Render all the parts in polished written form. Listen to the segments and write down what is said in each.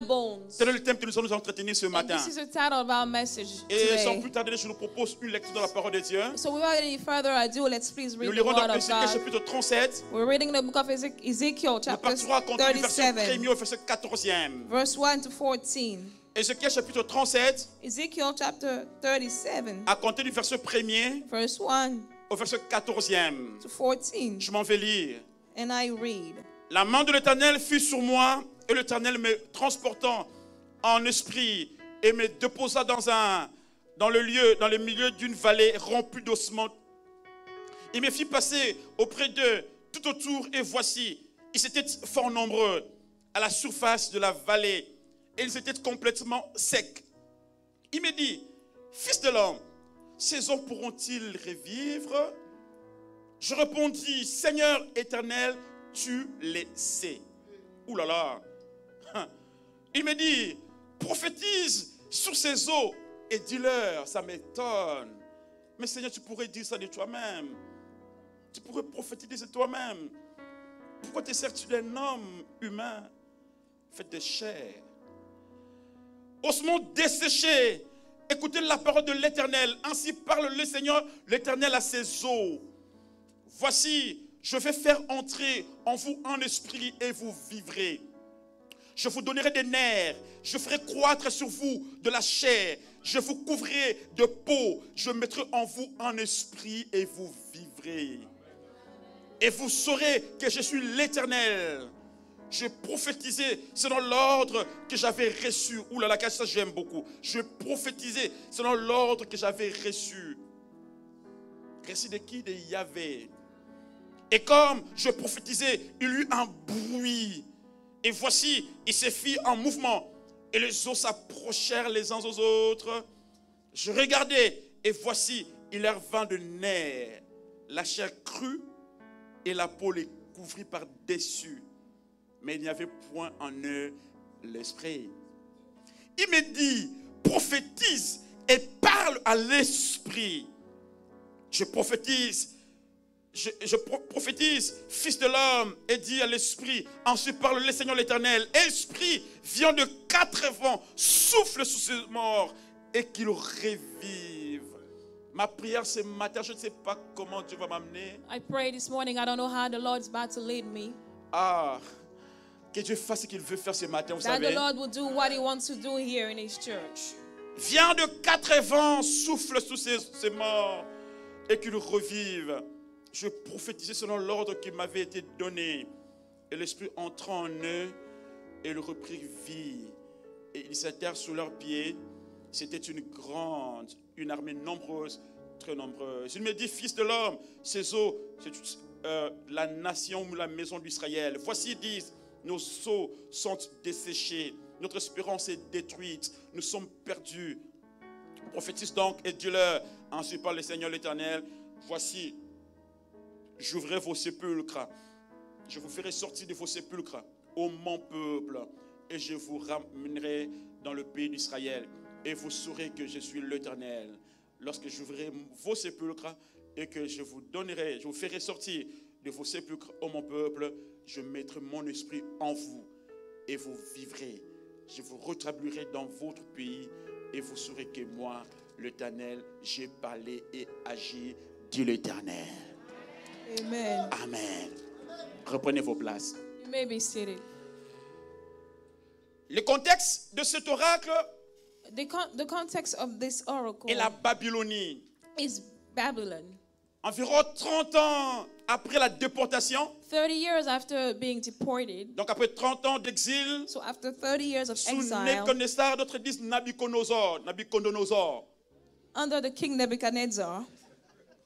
bones. Tel est le thème que nous allons nous entretenir ce And matin. this is the title of our message Et sans today. plus tarder, je nous propose une lecture de la parole de Dieu. So without any further ado, let's please Nous read the lirons word donc of Ézéchiel God. chapitre 37. We're reading the book of Ezekiel, Nous chapter partirons à compter du verset 37, 1er au verset 14e. verse 1 to 14. Ézéchiel chapitre 37, Ezekiel chapter 37, à compter du verset 1er verse 1 au verset 14e. to 14. Je m'en vais lire. And I read. La main de l'Éternel fut sur moi, et l'Éternel me transportant en esprit et me déposa dans le milieu d'une vallée remplie d'ossements. Il me fit passer auprès d'eux tout autour, et voici, ils étaient fort nombreux à la surface de la vallée, et ils étaient complètement secs. Il me dit, fils de l'homme, ces hommes pourront-ils revivre? Je répondis, Seigneur éternel, tu les sais. Ouh là là. Il me dit, prophétise sur ces eaux et dis-leur. Ça m'étonne. Mais Seigneur, tu pourrais dire ça de toi-même. Tu pourrais prophétiser de toi-même. Pourquoi te sers-tu d'un homme humain fait de chair? Ossements desséchés, écoutez la parole de l'Éternel. Ainsi parle le Seigneur, l'Éternel à ses eaux. Voici, je vais faire entrer en vous un esprit et vous vivrez. Je vous donnerai des nerfs, je ferai croître sur vous de la chair, je vous couvrirai de peau, je mettrai en vous un esprit et vous vivrez. Et vous saurez que je suis l'Éternel. Je prophétisais selon l'ordre que j'avais reçu. Ouh là là, ça j'aime beaucoup. Je prophétisais selon l'ordre que j'avais reçu. Reçu de qui? De Yahvé. Et comme je prophétisais, il y eut un bruit. Et voici, il se fit un mouvement. Et les os s'approchèrent les uns aux autres. Je regardais, et voici, il leur vint de nerfs. La chair crue et la peau les couvrit par-dessus. Mais il n'y avait point en eux l'esprit. Il me dit, prophétise et parle à l'esprit. Je prophétise. Je prophétise, fils de l'homme, et dis à l'esprit, ensuite parle le Seigneur l'Éternel. Esprit, viens de 4 vents, souffle sur ces morts et qu'ils revivent. Ma prière ce matin, je ne sais pas comment Dieu va m'amener. I pray this morning, I don't know how the Lord's about to lead me. Que Dieu fasse ce qu'il veut faire ce matin, vous That the savez. Lord will do what He wants to do here in His church. Viens de 4 vents, souffle sur ces morts et qu'ils revivent. Je prophétisais selon l'ordre qui m'avait été donné. Et l'Esprit entra en eux et ils reprirent vie. Et ils s'étèrent sous leurs pieds. C'était une armée nombreuse, très nombreuse. Il me dit, fils de l'homme, ces eaux, c'est la nation ou la maison d'Israël. Voici, ils disent, nos eaux sont desséchées. Notre espérance est détruite. Nous sommes perdus. Prophétise donc et dis-leur, ainsi parle le Seigneur l'Éternel. Voici, j'ouvrirai vos sépulcres, je vous ferai sortir de vos sépulcres, ô mon peuple, et je vous ramènerai dans le pays d'Israël, et vous saurez que je suis l'Éternel. Lorsque j'ouvrirai vos sépulcres, et que je vous ferai sortir de vos sépulcres, ô mon peuple, je mettrai mon esprit en vous, et vous vivrez. Je vous rétablirai dans votre pays, et vous saurez que moi, l'Éternel, j'ai parlé et agi, dit l'Éternel. Amen. Amen. Reprenez vos places. You may be seated. Le contexte de cet oracle The context of this oracle est la Babylonie. is Babylon. Environ 30 ans après la déportation, 30 years after being deported, donc après 30 ans d'exil, so after 30 years of sous exile, Nebuchadnezzar, d'autres disent Nabucodonosor, under the king Nebuchadnezzar,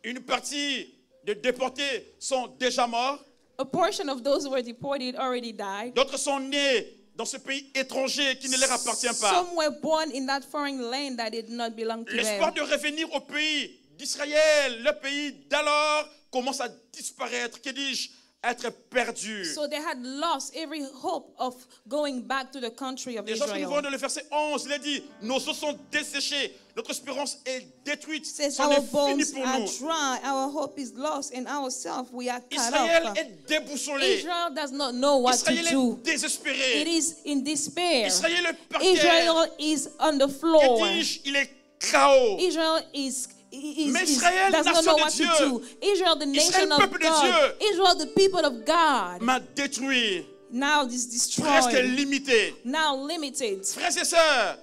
une partie des déportés sont déjà morts, a portion of those who were deported already died. d'autres sont nés dans ce pays étranger qui ne leur appartient pas. Some were born in that foreign land that did not belong to L'espoir them. de revenir au pays d'Israël, le pays d'alors, commence à disparaître. Que dis-je? être perdus. So they had lost every hope of going back to the country of Les gens que nous voyons Israel. dans le verset 11, il est dit, nos os sont desséchés, notre espérance est détruite, It says c'en our est fini bones pour are nous. dry, our hope is lost, and ourselves we are cut Israël off. est déboussolé. Israel does not know what Israël to do. est désespéré. It is in despair. Israël est par terre. Israel is on the Que floor. dis-je, il est chaos. Israel Mais Israël, does not nation know de what Dieu. to do. Israel, the Israël, nation of peuple de God. Dieu. Israel, the people of God. M'a détruit, Now it is presque destroyed. limité. Now limited. Frères et sœurs,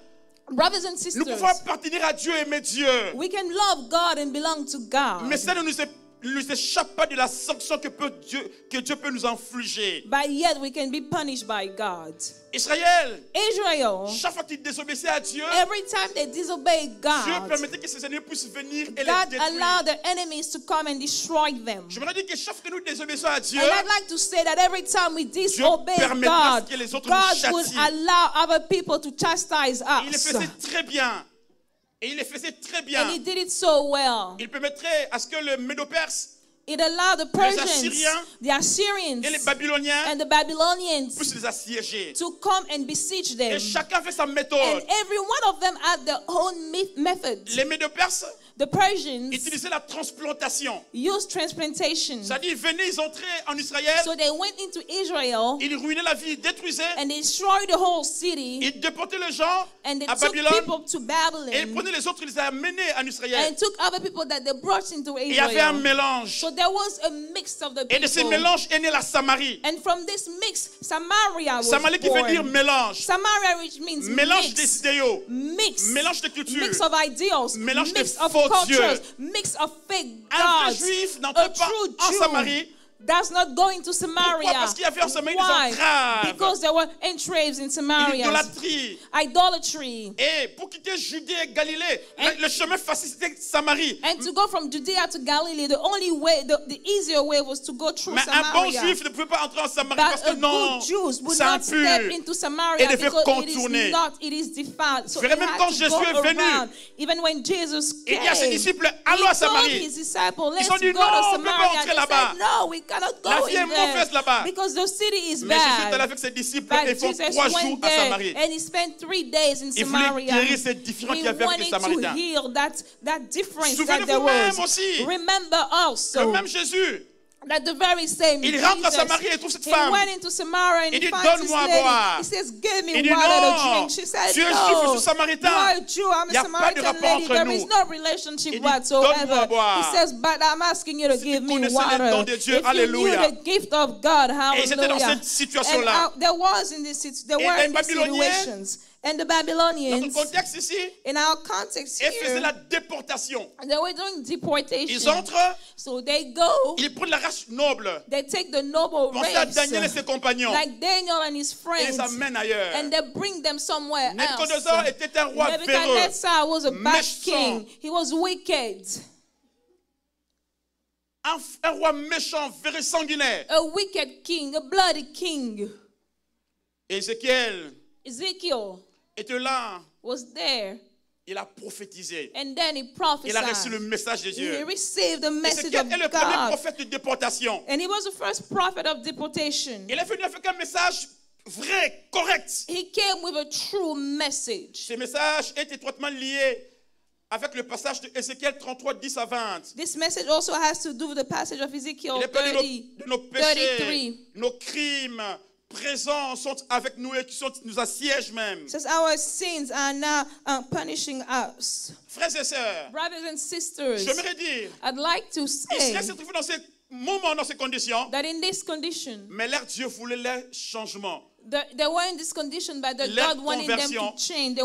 Brothers and nous sisters, pouvons appartenir à Dieu et aimer Dieu. we can love God and belong to God. Mais ça ne nous échappe pas de la sanction que Dieu peut nous infliger. But yet we can be punished by God. Israël, Israel, chaque fois qu'il désobéissait à Dieu, every time they disobey Dieu God, permettait que ses ennemis puissent venir et les God détruire. allowed the enemies to come and destroy them. Je me dis que chaque fois que nous désobéissons à Dieu, And I'd like to say that every time we disobey permettra God, que les autres God nous would châtient. allow other people to chastise il le us. faisait très bien. Et il le faisait très bien. And he did it so well. Il permettrait à ce que le Médo-Perse It allowed the Persians, Assyriens the Assyrians, et les Babyloniens and the Babylonians puissent les assiéger. to come and besiege them. Et chacun fait sa And méthode. every one of them had their own method. Les Médo-Perses The Persians utilisaient la transplantation. used transplantation. C'est-à-dire, ils venaient, ils entraient en Israël, So they went into Israel ils ruinaient la ville, ils détruisaient, and destroyed the whole city. ils déportaient les gens And they à took Babylone people to et ils Babylon prenaient les autres, ils les amenaient en Israël. and took other people that they brought into Et il y avait un Israel. mélange. So there was a mix of the Et de ces people. mélanges est née la Samarie. And from this mix, Samaria was Samarie qui veut dire born. mélange. Samaria, which means Mélange des mix, idéaux. mix, Mélange de cultures. mix of ideals, Mélange de mix of faux cultures, dieux. mix of fake Un vrai gods. juif A n'entre pas true en Jew Samarie. does not go into Samaria. Pourquoi? Parce qu'il y avait en Samarie des Why? entraves. Because there were entraves in Samaria. L'idolâtrie. Idolatry. Et pour quitter Judée et Galilée, And- le chemin facile c'était Samarie. And to go from Judea to Galilee, the only way, the easier way was to go through Mais un bon Samaria. juif ne pouvait pas entrer en Samarie parce But que a non, good Jews would c'est not step impur. into Samaria Et devait because contourner. it is defiled. So Frère, he même had quand to Jésus go est venu, around. Even when Jesus Il came, dit à ses disciples, he allons à told Samarie. his disciples, let's ont dit, go non, to on peut pas Samaria. entrer They là-bas. said, no, we cannot La go vie est in mauvaise there là-bas. because the city is Mais Jésus est allé bad. avec ses disciples But et font Jesus 3 jours went à there Samarie. and he spent 3 days in Il voulait Samaria. guérir ces différends qu'il y He avait avec les wanted to Samaritains. heal that difference that Souvenez-vous there même was. aussi. Remember Le also même Jésus, that the very same il rentre à Jesus, Samarie et trouve cette he femme. went into Samaria and Il he dit, finds this donne-moi à lady. boire. He says, give me Il dit, water to non, drink. She said, tu es juif, no, je suis samaritain. you are a Jew, I'm Il y a a pas de Samaritan rapport lady. entre There nous. is no relationship Il dit, donne-moi à whatsoever. boire. He says, but I'm asking you to give tu me connaissais les water. dons de Dieu, If you knew alléluia. the gift of God, Et ils étaient dans hallelujah. cette situation-là. And there was in this, there Et were les in these Babyloniens, situations. And the Notre Babylonians, contexte ici, in our context ils faisaient here, la déportation. they were doing Ils deportation. entrent, So they go, ils prennent la race noble. they take the noble Pensez à race, Daniel et ses compagnons. like Daniel and his Et les friends, amènent ailleurs. and they bring them somewhere Nebuchadnezzar else. était un roi véreux. Nebuchadnezzar was a bad méchant. king. He was wicked, Un roi méchant, véreux, sanguinaire. a wicked king, a bloody king. Ézéchiel Ezekiel était là. was there, Il a prophétisé. and then he Il a reçu le prophesied. message de He Dieu. received the message Ézéchiel of est le premier God, prophète de déportation. and he was the first prophet of deportation. Il est venu avec un message vrai, correct. He came with a true message. Ce message est étroitement lié avec le passage de Ézéchiel 33, 10 à 20. This message also has to do with the passage of Il Ezekiel est parlé 30, de nos péchés, 33. nos crimes présents sont avec nous et qui nous assiègent même. It says our sins are now punishing us. Frères et sœurs, Brothers and sisters, j'aimerais dire, I'd like to say Israël s'est trouvé dans ces moments, dans ces conditions, that in this condition, mais leur Dieu voulait leur changement. they were in this condition, but that Leur God wanted them conversion. to change.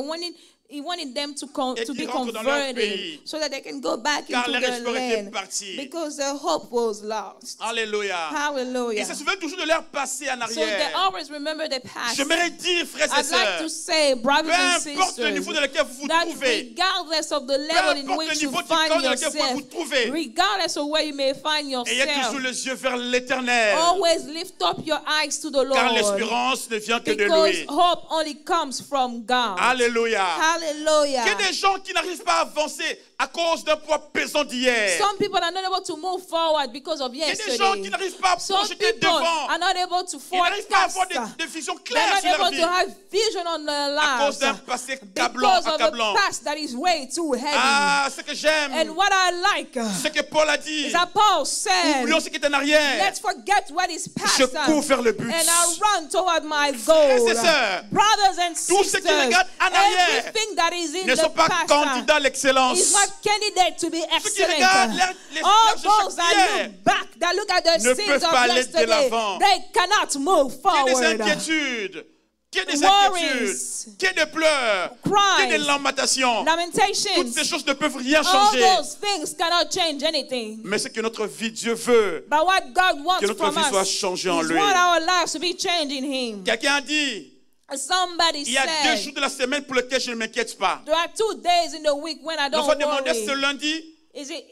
He wanted them to Et be qu'ils rentrent dans leur converted pays. so that they can go back Car into leur their espoir était land parti. because their hope was lost. Alléluia. Hallelujah. Ils se souviennent toujours de leur passé en So they arrière. always remember the past. J'aimerais dire, frères et I'd like to sœurs, say, brothers and peu importe le sisters, niveau dans lequel vous vous that trouvez, regardless of the level in importe le which you niveau du find corps dans lequel vous yourself, vous trouvez, regardless of where you may find ayez toujours yourself, les yeux vers l'éternel. always lift up your eyes to the Car Lord, l'espérance ne vient que de because lui. hope only comes from God. Alléluia. Hallelujah. Il y a des gens qui n'arrivent pas à avancer à cause d'un poids pesant d'hier. Some people are not able to move forward because of Il y a des gens qui yesterday. n'arrivent pas à Some projeter people devant. are not able to Ils n'arrivent pas à avoir forecast. des visions They're claires not sur leur able vie. to have vision on their À cause lives d'un passé because of a accablant. past that is way too heavy. Ah, ce que j'aime, And what I like ce que Paul a dit. is that Paul said, Oublions ce qui est en arrière. let's forget what is past Je cours vers le but. and I run toward my Frères goal. et sœurs, Brothers and tous ceux qui sisters, regardent en arrière everything that is in ne sont the pas past candidats à l'excellence. is not candidate to be Ceux qui excellent. regardent All les those that hier look back, that look at the ne sins peuvent of pas aller de yesterday, l'avant. they cannot move Qu'il y ait des forward. inquiétudes, qu'il y ait des Worries, inquiétudes, qu'il y ait des pleurs, cries, qu'il y ait des lamentations. Toutes Lamentations, ces choses ne peuvent rien all changer. those things cannot change anything. Mais ce que notre vie, Dieu veut, But what God wants que notre from vie soit us changée is en lui. want our lives to be changed in Him. Quelqu'un a dit, Somebody il y a 2 said, jours de la semaine pour lesquels je ne m'inquiète pas. there are 2 days in the week when I On don't va demander, worry. est-ce lundi? Is it,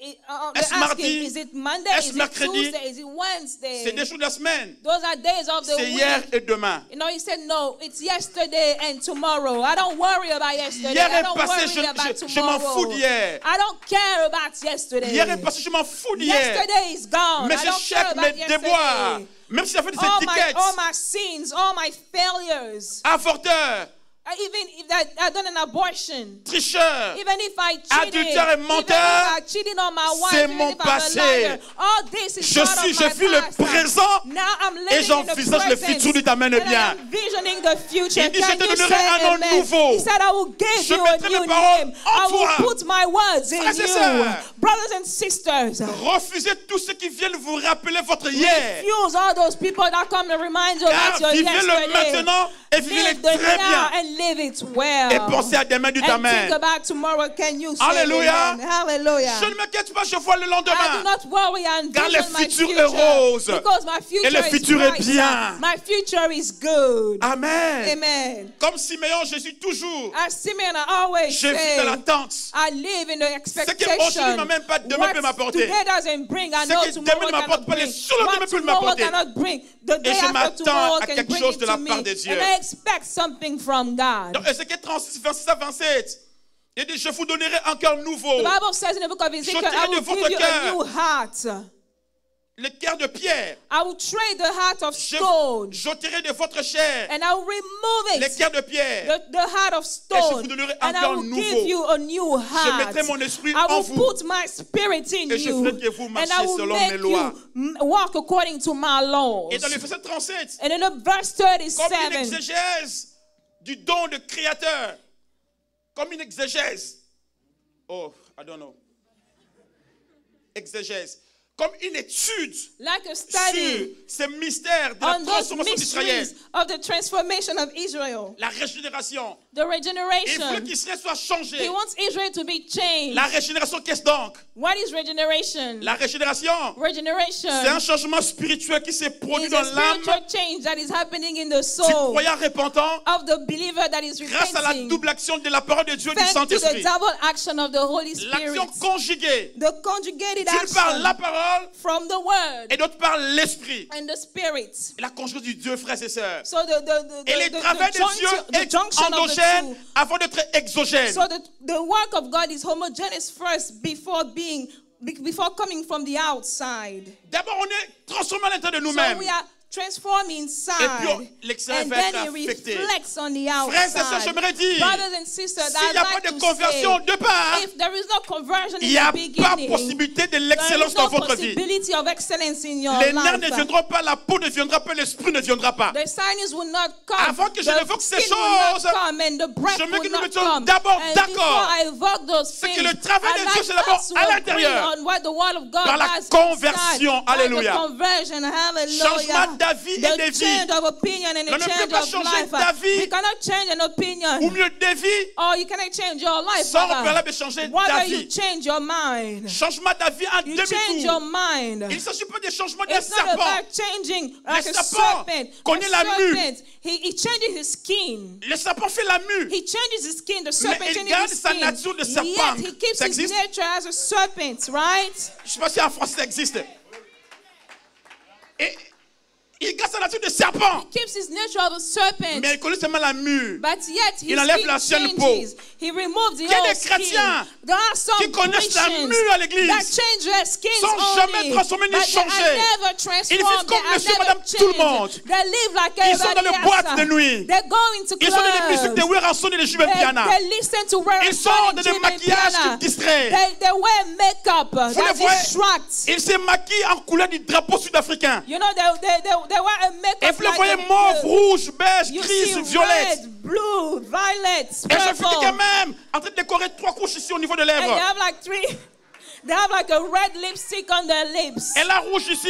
Est-ce they're mardi? asking, is it Monday? Est-ce Is it mercredi? Tuesday? Is it Wednesday? C'est 2 jours de la semaine. Those are days of the C'est week. hier et demain. You know, he said, no, it's yesterday and tomorrow. I don't worry about yesterday. Hier I est don't passé, worry about je m'en tomorrow. fous d'hier. I don't care about yesterday. Hier est passé, je m'en fous d'hier. Yesterday is gone. Mais I je don't care check about mes déboires. yesterday. Même si ça fait des All étiquettes. my sins, all my failures. Avorteur, Even if I've done an abortion. tricheur, Even if I cheated, adultère et even if menteur, I cheated on my wife, c'est even mon if I'm a passé. liar, all this is Je part of vis my le past. présent Now I'm et living in the j'envisage le present, futur. Lui t'amène and bien. I'm visioning the future. Il dit, je Can te you donnerai say un nom amen? nouveau. He said, I will give Je you a mettrai mes new paroles name. en I will toi. put my words in Frères et you. sœurs, Brothers and sisters, refusez tout ce qui vient vous rappeler votre hier. refuse all those people that come to remind you about Car your vivez-le yesterday. maintenant et vivez-le Live the très now bien. and live it well. Et pensez à demain du And think amen. about tomorrow. Can you say Alléluia. amen? Hallelujah. Je ne m'inquiète pas, je vois le I do lendemain. not worry and Car vision le my futur future est rose. because my future Et le futur is est bright. bien. My future is good. Amen. Amen. Comme Siméon, je suis toujours. As Simeon always Je vis say, dans l'attente. I live in the Ce qui aujourd'hui expectation. ne m'amène pas, demain peut What m'apporter. today doesn't bring, I Ce know qui tomorrow demain ne m'apporte cannot pas, bring. le surlendemain What peut tomorrow m'apporter. cannot bring, the day je after m'attends tomorrow à can quelque bring chose it de to la me. part de Dieu. And I expect something from God. Dans Ézéchiel 36, 26 à 27, il dit, je vous donnerai un cœur nouveau. The Bible says in the book of Ezekiel, J'ôterai I de will votre give you cœur. a new heart. Le cœur de pierre. I will trade the heart of stone J'ôterai de votre chair and I will remove les it, cœurs de pierre. the heart of Et je stone, vous donnerai un and I cœur will nouveau. give you a new Je heart. mettrai mon esprit I en will vous. put my spirit in Et je you, ferai que vous and marchiez I will selon make mes lois. you walk according to my laws. Et dans le verset 37, And in the verse comme une 37, exégèse du don de créateur, comme une exégèse. Oh, I don't know. Exégèse. Comme une étude like a sur study ces mystères de la on those transformation d'Israël. mysteries of the transformation of Israel, La régénération. the Il veut regeneration. qu'Israël soit changé. He wants Israel to be changed. La régénération, qu'est-ce donc? What is regeneration? La régénération, Regeneration c'est un changement spirituel qui s'est produit is dans a l'âme spiritual change that is happening in the du soul croyant repentant of the believer that is grâce à la repenting, double action de la parole de Dieu et du thanks to the Saint-Esprit. double action of the Holy L'action Spirit. conjuguée, The conjugated d'une part la action parole from the word et d'autre part l'esprit. and the spirit. La conjugaison du Dieu, frères et sœurs. So Et les travaux de Dieu the est junction of the endogène two. avant d'être exogène. So the work of God is homogeneous first before coming from the outside. D'abord, on est transformé à l'intérieur de So nous-mêmes. we are transformed Et inside, puis, l'extérieur and va then être it affecté. reflects on the Frères et sœurs, outside. j'aimerais dire, Brothers and sisters, s'il I'd n'y a pas like de to conversion say, de part, if there is no conversion il in n'y a the pas beginning, possibilité de there l'excellence is dans no votre vie. possibility of excellence in your Les nerfs ne life. viendront pas, la peau ne viendra pas, l'esprit ne viendra pas. The sinus will not come. Avant que je the n'évoque ces skin will choses, not come, and the breath je veux que will nous not mettions come. d'abord And d'accord. before I evoke those C'est que things, le travail de I'd Dieu, c'est like d'abord us to à agree l'intérieur. on what the word of God Dans la has conversion. inside. By Alléluia. the conversion, hallelujah. Changement d'avis et The de vie. change of opinion and On a ne peut change pas of changer life. d'avis. You cannot change an Ou opinion. mieux des vies, Or you cannot change your life. sans brother. préalable changer Whether you d'avis. change your mind, Changement d'avis en you change your demi-tour. mind. Il ne s'agit pas des changements d'un It's not serpent. about changing like a serpent serpent. connaît A la mue. serpent, he changes his skin. Le serpent fait la mue. He changes his skin. The serpent il changes garde his sa skin. nature de serpent. Yet he keeps Ça his existe? nature as a serpent, right? Je ne sais pas si en français ça existe. Et Il garde sa nature de serpent. Keeps his nature of a serpent. Mais il connaît seulement la mue. But yet his Il enlève skin l'ancienne peau. changes. He removes the Il y a old des skin. chrétiens There are some qui connaissent la Christians mue à l'église. that change their skins Sans jamais only, transformer ni but they changer. are never Ils transformed. vivent comme They are monsieur, never madame, tout le changed. monde. They live like Ils sont dans everybody les boîtes else. de nuit. They go into Ils sont dans les musiques clubs. de Weranson et de Juven Piana. They listen to where Ils sont dans des maquillages qui distraient. They wear makeup Vous that les voyez, distracts. ils se maquillent en couleur du drapeau sud-africain. You know, they wear a Et makeup vous les voyez mauve, rouge, beige, you grise, see violette. red, blue, violet, Et je suis purple. quand même en train de décorer 3 couches ici au niveau de And they lèvres. have like they have like a red lipstick on their lips. Elle a rouge ici,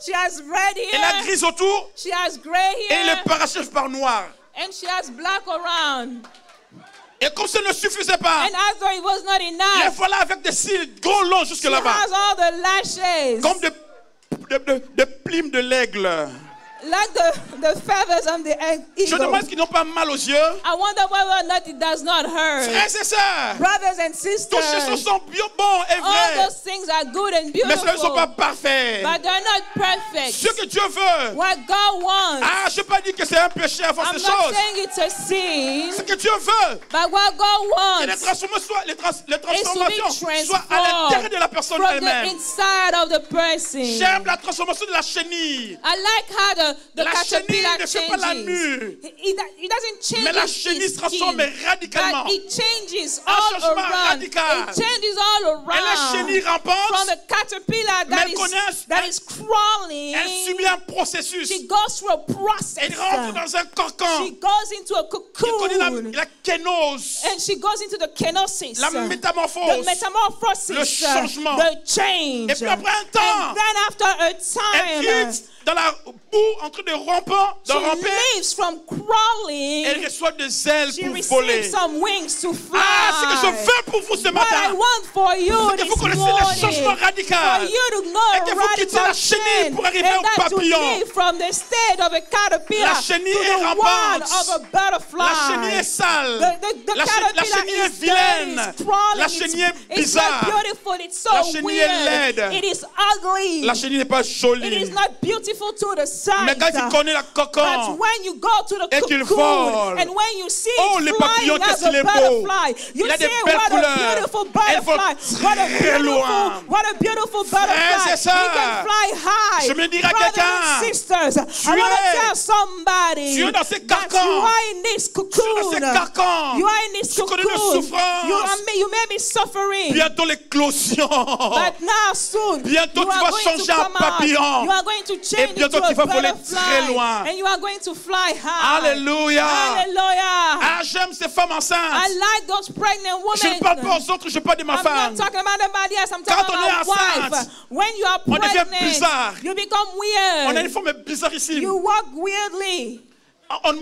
She has red elle a here. grise autour She has gray et here. le parachève par noir. And she has black around. Et comme ça ne suffisait pas, And as though it was not les enough, voilà avec des cils gros longs jusque she là-bas. has all the lashes. Comme des plumes de l'aigle. Like the feathers on the Je eagle. demande qu'ils n'ont pas mal aux yeux. I wonder whether or not it does not hurt. Frères et sœurs, Brothers and tous ces sisters, choses sont bien bons et all vrais. those things are good and Mais ceux ne sont beautiful, pas parfaits. but they're not perfect. Ce que Dieu veut. What God wants, Ah, je ne vais pas dire que c'est un péché à faire I'm ces not choses. saying it's a sin, Ce que Dieu veut, but what God que les wants transformations soient à l'intérieur de la personne from the elle-même. inside of the person. J'aime la transformation de la chenille. I like how the La caterpillar chenille ne fait pas la changes. mue. He doesn't change Mais la his chenille se transforme skin, radicalement. but it changes Un all changement around. radical. It changes all Et la chenille around. From rampante, the caterpillar mais that elle connaît that is crawling, elle subit un processus. she goes through a process. Elle rentre dans un She cocon. goes into a Elle connaît cocoon, la kénose, and she goes into the kenosis, la the métamorphose. metamorphosis, le changement. the change. Et puis après un temps, And then after a elle time, quitte dans la boue en train de she ramper. leaves from crawling. Elle reçoit des ailes She pour receives voler. some wings to fly. Ah, ce que je veux pour vous ce What I matin, want for you c'est que this vous connaissez le morning, changement radical. for you to know Et que vous quittez la radical chenille change, pour arriver and au that to papillon. live from the state of a caterpillar La chenille to est the rampante. one of a butterfly. La chenille est sale. The La caterpillar chenille est is vilaine. dirty, it's crawling, La chenille est it's bizarre. not beautiful, it's so La chenille est weird. laide. It is ugly. La chenille n'est pas It is jolie. not beautiful to the sight. Mais quand il connaît la But cocon, when you go to the et qu'il cocoon, vole. and when you see Oh, it le flying papillon, as qu'est-ce a qu'il est beau. butterfly, you Il a des say, belles what a couleurs. beautiful Elles vont butterfly. What a très loin. beautiful butterfly. c'est ça. He can fly high. Je me dirais à Brothers quelqu'un, and sisters, I want to tell somebody tu es dans ces that carcans. you are in this Tu es dans ces cocoon. carcans. You are in this Tu connais cocoon. la souffrance. You may be suffering. Bientôt l'éclosion. But now soon, Bientôt you tu are vas going changer to en come out. papillon. You are going to change bientôt into a tu vas voler butterfly. très loin. And you are going to fly high. Alléluia. Hallelujah. Ah, j'aime ces femmes enceintes. I like those pregnant Je ne women. parle pas aux autres, je parle de ma I'm femme. not talking about anybody else. I'm Quand talking on est about enceinte, wife. When you are on devient pregnant, bizarre. you become On a weird. une forme bizarre ici. You walk weirdly. On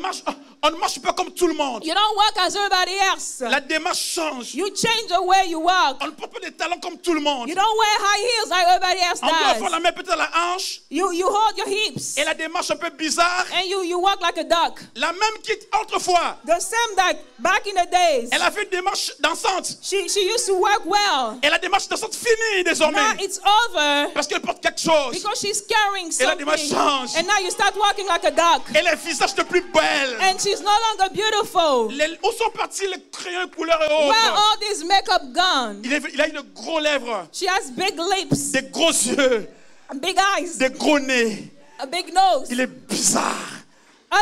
ne marche pas comme tout le monde. You don't walk as everybody else. La démarche change. You change the way you walk. On ne porte pas des talons comme tout le monde. You don't wear high heels like everybody else On doit avoir la does. main peut-être à la hanche You hold your hips et la démarche un peu bizarre. and you walk like a duck. La même qui autrefois, The same that back in the days, elle a fait une démarche dansante. she used to work well. Et la démarche dansante finit Now désormais. it's over Parce qu'elle porte quelque chose. because she's carrying Et la démarche something. change. And now you start walking like a duck. Et les visages de plus belles. And she's no longer beautiful. Où sont partis les crayons couleurs et Where autres? all this makeup gone? Il a une gros lèvres, She has big lips, des gros yeux, big eyes, des gros nez. a big nose, Il est bizarre.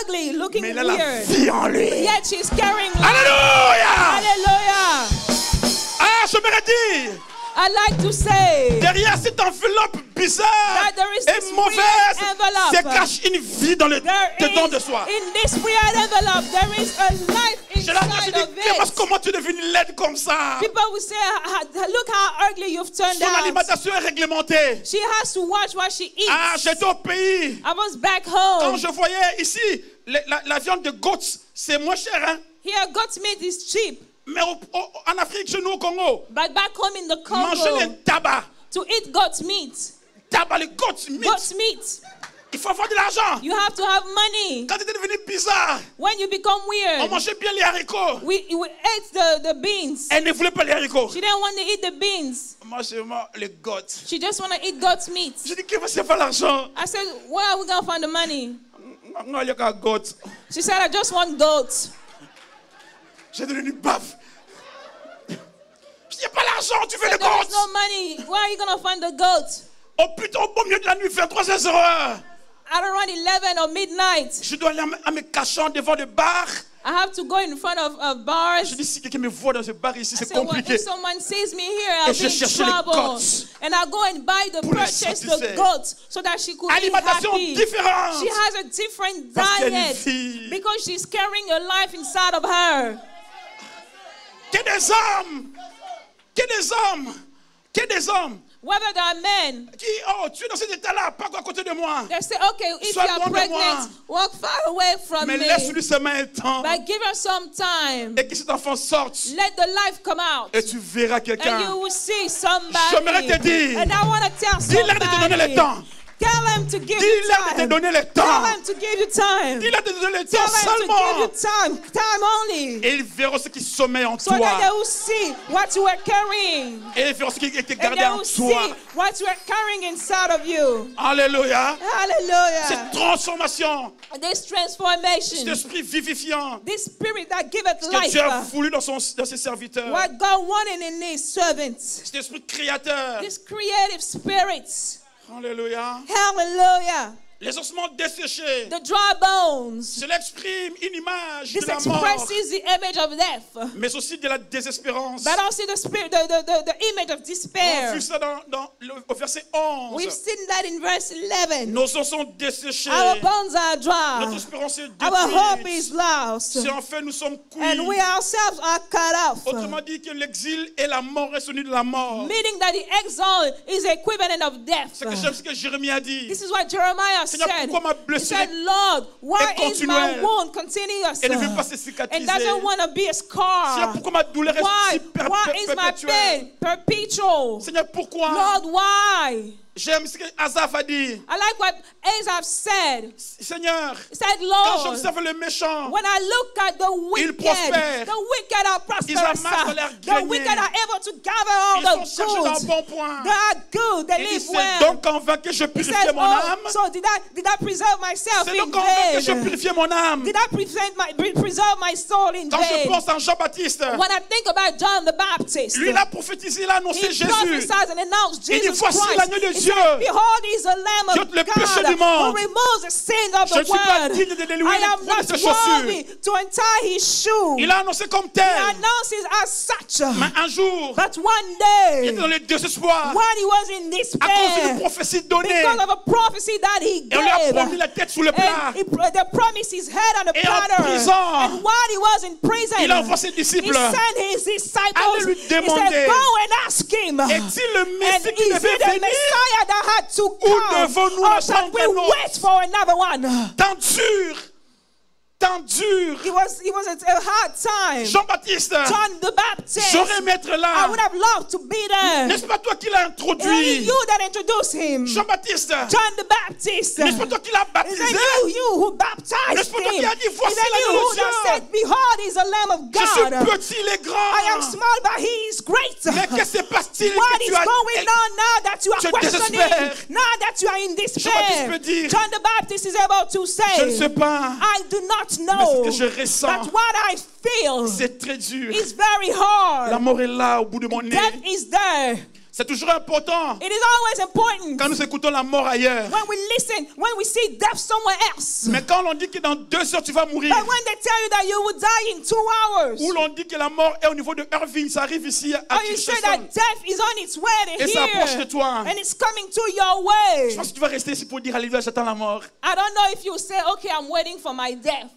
ugly, looking Mais il a la weird. vie en lui. Yet she's carrying life. Alléluia! Hallelujah. Ah, je me redis. I like to say Derrière cette enveloppe bizarre that there is this et weird mauvaise, envelope. se cache une vie dans le dedans de There soi. is, in this weird envelope, there is a life Je l'ai entendu inside dire, of Clémence, it. comment tu es devenue laide comme ça? People will say, look how ugly you've turned Son out. alimentation est réglementée. She has to watch what she eats. Ah, j'étais au pays. I was back Quand home. je voyais ici, la viande de goats, c'est moins cher, hein? Here, goat's meat is cheap. Mais en Afrique, chez nous au Congo, But back home in the manger Congo, le tabac. to eat goat's meat, Tabac, le goat's meat. goat's meat, Il faut avoir de l'argent. You have to have money. Quand tu es devenu bizarre, When you become on weird, mangeait bien les haricots. we ate the beans. Elle ne voulait pas les haricots. She didn't want to eat the beans. Moi, c'est vraiment les gottes. She just want to eat goat's meat. J'ai dit, qu'il va se faire l'argent. I said, where are we going to find the money? Non, il n'y a qu'un goat. She said, I just want goats. J'ai devenu baf. Il n'y a pas l'argent, tu veux les There is goats. no money. Where are you going to find the goats? Oh putain, au beau milieu de la nuit, 23h. At around 11 or midnight, Je dois aller à me cachant devant le bar. I have to go in front of bars. Je dis, si quelqu'un me voit dans ce bar ici, c'est So what, compliqué. if someone sees me here, I'll Et je be in cherchais les trouble. goats. And I'll go and buy the Pour les purchase the satisfaire. goats so that she could be Alimentation happy. différente. She has a different Parce qu'elle diet vit. because she's carrying a life inside of her. Que des hommes. Que des hommes. Que des hommes. Whether they are men, Qui, oh, tu es dans cet état-là, pas à côté de moi. they say, okay, if Sois you are loin de pregnant, moi. walk far away from Mais me. laisse-lui seulement un temps. But give her some time. Et que cet enfant sorte. Let the life come out. Et tu verras And quelqu'un. you will see somebody. J'aimerais te dire, And I want to tell dis-leur de te donner somebody. le temps. Tell them to give you Dis-leur de te time. donner le Tell temps. them to give you time. Dis-leur de te donner le Tell temps them to give you seulement. time. Time only. Et ils verront ce qui sommeille en So that toi. they will see what you are carrying. Et ils verront ce qui était And gardé they en will see toi. what you are carrying inside of you. Alléluia. Hallelujah. Cette transformation, This cet transformation. esprit vivifiant This spirit that giveth que life. Dieu a voulu dans ses serviteurs. What God wanted in His servants. Cet esprit créateur. This creative spirit. Alléluia. Hallelujah. Les ossements desséchés. The dry bones. Cela exprime une image This de la mort, expresses the image of death. mais aussi de la désespérance. But also the spirit, the image of On a despair. vu ça au verset 11. We've seen that in verse 11. Nos os sont desséchés. Our bones are Notre dry. espérance est Our hope détruite. is lost. Si en fait nous sommes And we cuits. ourselves are cut off. Autrement dit que l'exil et la mort est sonnue de la mort. Meaning that the exile is the equivalent of death. C'est que j'aime ce que Jérémie a dit. This is what Jeremiah Seigneur, said. pourquoi ma He blessure said, Lord, why est is my continuelle wound continuous? et ne veut pas se And cicatriser? doesn't want to be a Seigneur, scar. pourquoi ma douleur est Why? si Why is my perpétuelle? pain perpetual? Seigneur, pourquoi? Lord, why? J'aime ce que Asaph a dit. I like what Asaph said. Seigneur, He said, quand Lord, j'observe le méchant, when I look at the wicked, prospèrent. the wicked are Ils amassent prosperous. leur The grenier. wicked are able to gather all ils sont the cherchés dans le goods. bon point. They are good. They Il dit, live c'est well. donc en vain que je He purifiais says, mon oh, âme. so did I preserve myself C'est in donc en vain que je vain? purifiais mon âme. Did I preserve my soul in Quand je vain? pense à Jean-Baptiste, When I think about John the Baptist, lui il a prophétisé, il a annoncé he Jésus. prophesied and announced Il dit, Jesus voici Christ. l'agneau de He Dieu said, behold, he's the Lamb qui of ôte le péché God du monde. who removes the sins of Je ne the suis pas world. digne de délouer I le am trou de not ses chaussures. worthy to untie his shoe. Il a annoncé comme He tel. announces as such. Mais un jour, But one il day, était dans le désespoir when he was in à cause despair, d'une prophétie donnée. because of a prophecy that he Et on lui a promis gave, la tête sous le plat. and they promised his head on the Et en platter. prison, And while he was in prison, il envoie ses he disciples. sent his disciples. Allez lui He demander, said, go and ask him. Est-il le And Messie qui is devait it the venir? Messiah that had to Ou come? devons-nous Or attendre shall we un autre? wait for another one? Temps dur. Temps dur. It was a hard time. Jean-Baptiste, John the Baptist. j'aurais aimé être I là. would have loved to be there. N'est-ce pas toi qui l'as Is it introduit? you that introduced him? Jean-Baptiste, John the Baptist. n'est-ce pas toi qui l'as Is baptisé? it you who baptized N'est-ce pas toi him? qui as dit, Is voici it l'agneau you de who that Dieu? said, behold, he's the Lamb of Je suis God. petit, il est I am grand. small, but he is great. Mais que se passe-t-il What que is tu as... going on now that you are tu questioning? désespères? Now that you are in Jean-Baptiste despair. peut dire, John the Baptist is able to je ne say, sais pas, I do not mais know, ce que je ressens, but what I feel c'est très dur. is very La hard. mort est là au bout de mon nez. Death is there. C'est toujours important It is always important quand nous écoutons la mort ailleurs. when we listen, when we see death somewhere else. Mais quand on dit que dans 2 heures tu vas mourir, But when they tell you that you will die in 2 hours, ou l'on dit que la mort est au niveau de Irving, ça arrive ici à or you say that Kirchhoff, death is on its way to et ça approche de here, toi. and it's coming to your Je way. pense que tu vas rester ici pour dire Alléluia, j'attends la mort. I don't know if you say, okay, I'm waiting for my death.